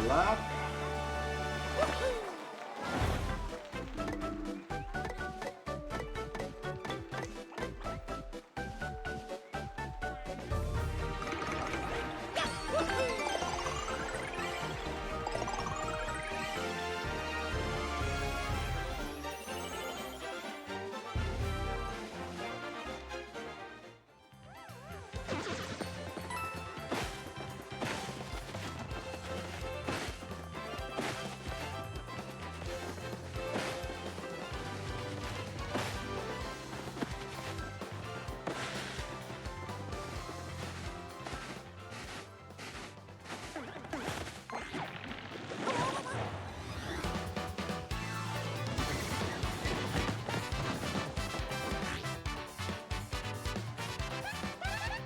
Level up.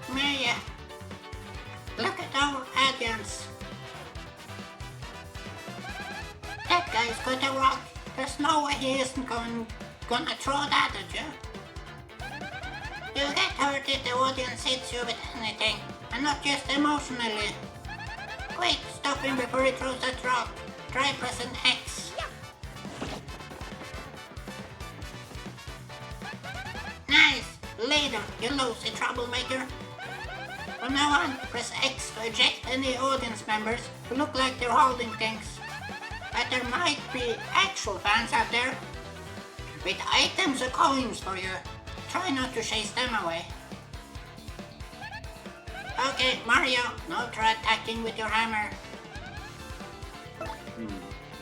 Maya, look at our audience. That guy's got a rock. There's no way he isn't gonna throw that at you. You get hurt if the audience hits you with anything, and not just emotionally. Quick, stop him before he throws that rock. Try pressing X. Nice! Later, you lousy troublemaker. From now on, press X to eject any audience members who look like they're holding things. But there might be actual fans out there with items or coins for you. Try not to chase them away. Okay, Mario, no try attacking with your hammer.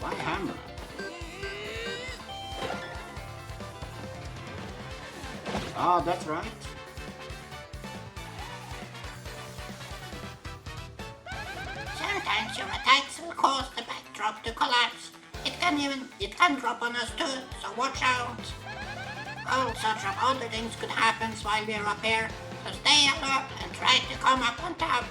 Why hammer? Ah, that's right. Sometimes your attacks will cause the backdrop to collapse. It can drop on us too, so watch out. All sorts of other things could happen while we're up here, so stay alert and try to come up on top.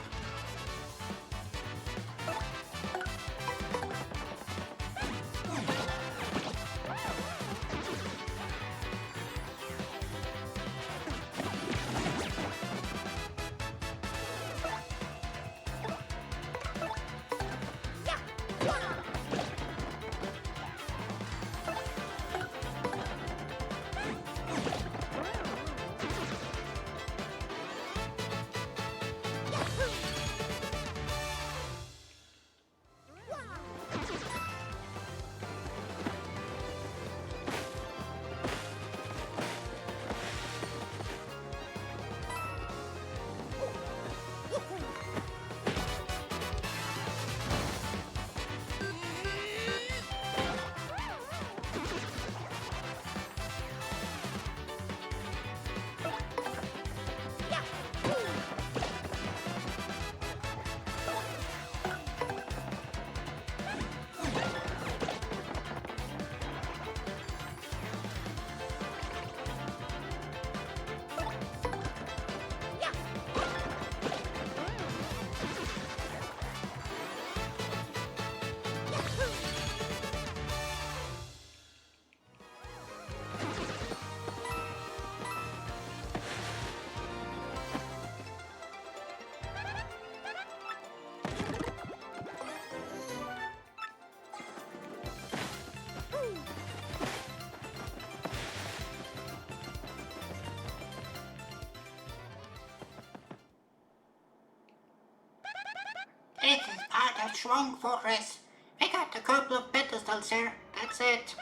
Schwung Fortress. I got a couple of pedestals here, that's it.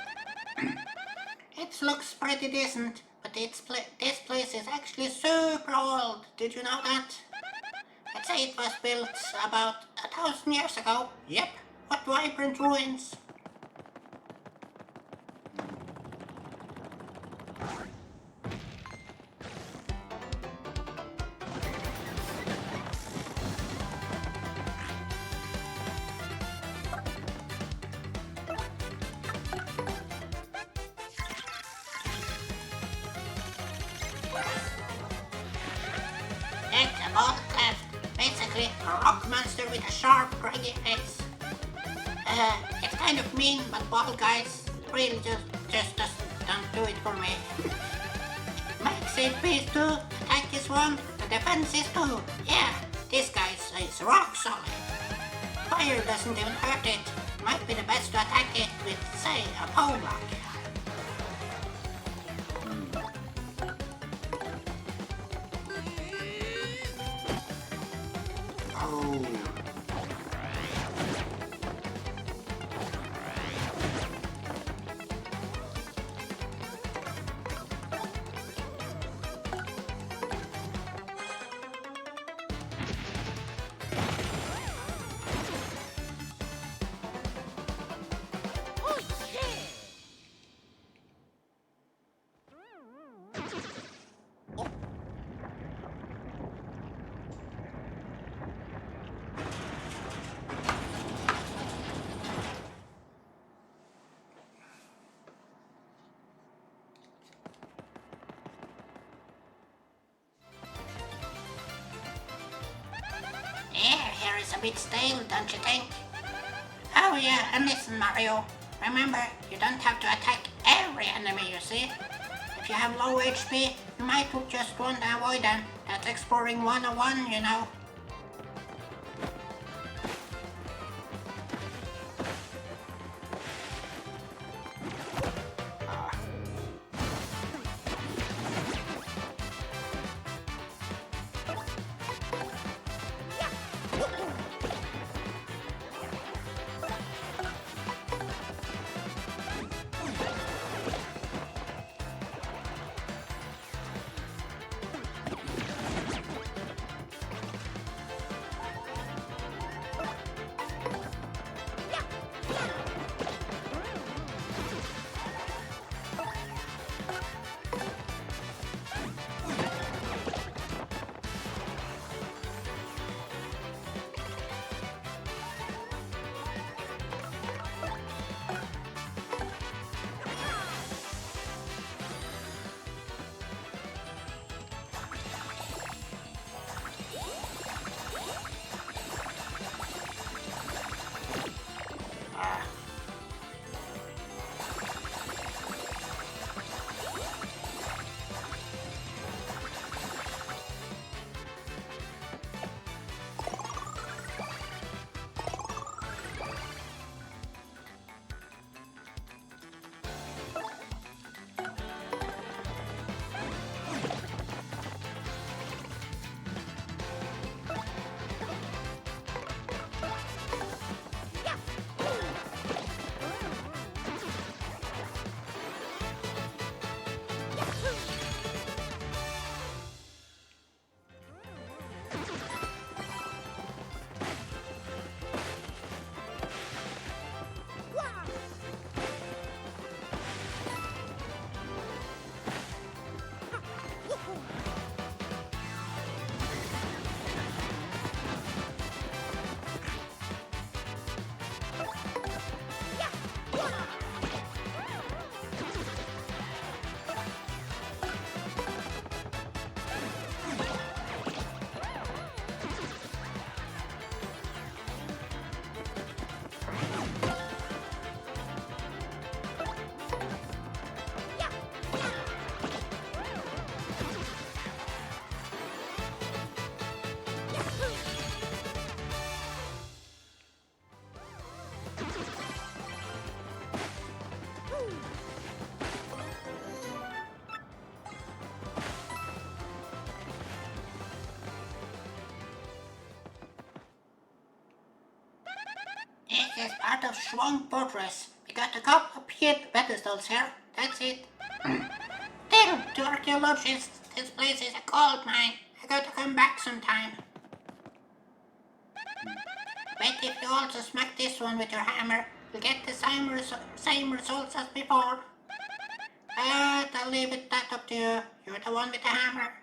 It looks pretty decent, but this place is actually super old. Did you know that? I'd say it was built about 1,000 years ago. Yep, what vibrant ruins. It's a ball cleft. Basically, a rock monster with a sharp, craggy face. It's kind of mean, but ball guys really just don't do it for me. Max HP is 2, attack is 1, the defense is 2. Yeah, this guy is rock solid. Fire doesn't even hurt it. Might be the best to attack it with, say, a pole block. Oh. Here is a bit stale, don't you think? Oh yeah, and listen Mario, remember, you don't have to attack every enemy you see. If you have low HP, you might just want to avoid them. That's exploring 101, you know. is part of Schwung Fortress. We got a couple of pedestals here. That's it. Still, to archaeologists, this place is a gold mine. I gotta come back sometime. Bet if you also smack this one with your hammer, you'll get the same results as before. But I'll leave that up to you. You're the one with the hammer.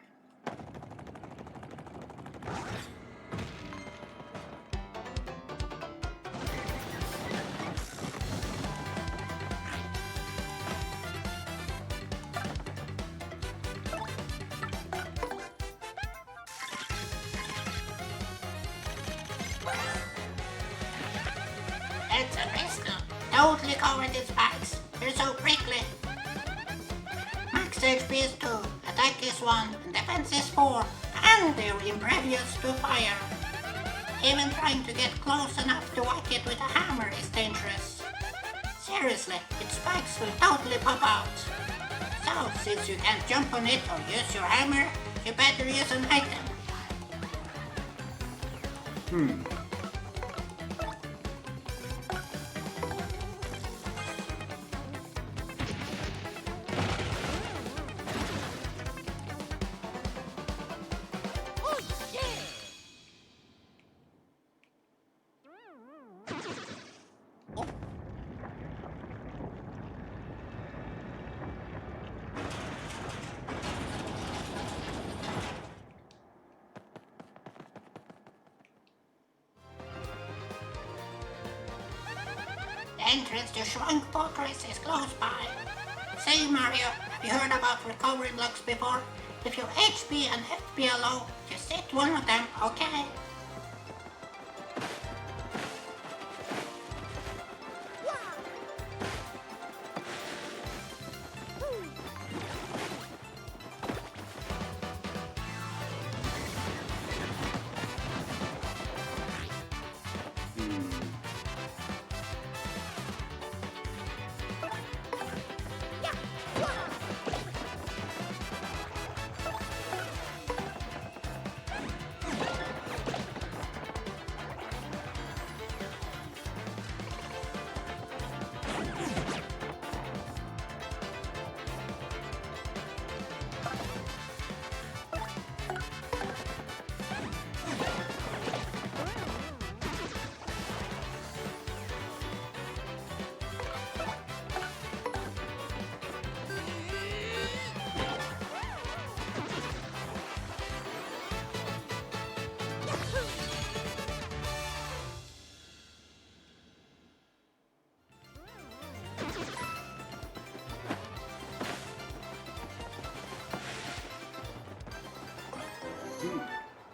It's a pistol. Totally covered in spikes. They're so prickly. Max HP is 2, attack is 1, and defense is 4, and they're impervious to fire. Even trying to get close enough to whack it with a hammer is dangerous. Seriously, its spikes will totally pop out. So, since you can't jump on it or use your hammer, you better use an item. Oh, yeah. Oh, The entrance to Shrunk Fortress is close by. Say, Mario, have you heard about recovery blocks before? If your HP and FP are low, just hit one of them, okay?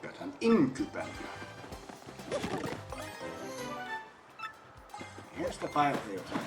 Got an incubator. Here's the fire filter.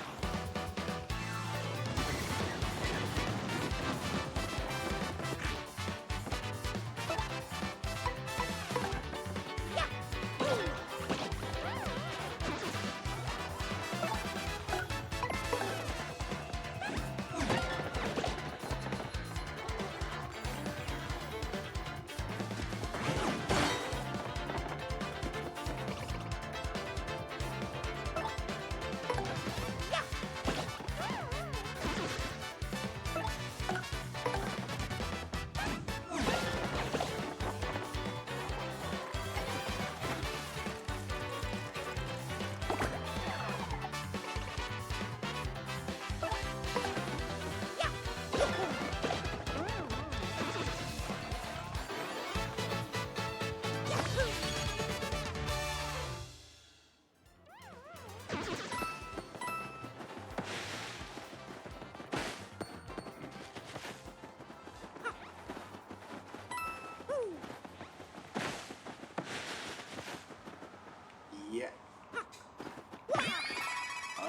Yeah.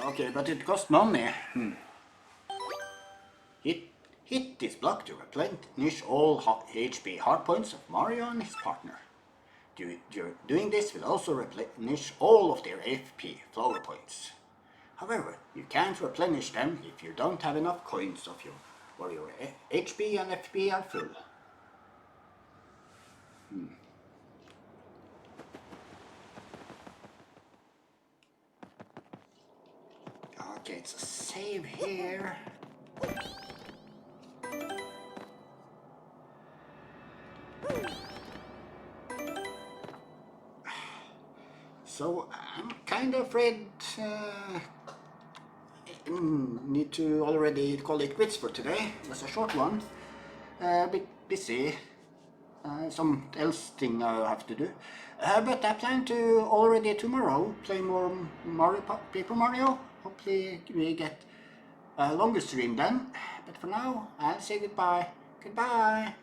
Okay, but it costs money. Hit this block to replenish all HP hard points of Mario and his partner. Doing this will also replenish all of their FP flower points. However, you can't replenish them if you don't have enough coins of your or your HP and FP are full. save here. So I'm kind of afraid need to already call it quits for today. It was a short one. A bit busy. Some else thing I have to do. But I plan to already tomorrow play more Paper Mario. Hopefully we get a longer stream then. But for now, I'll say goodbye. Goodbye.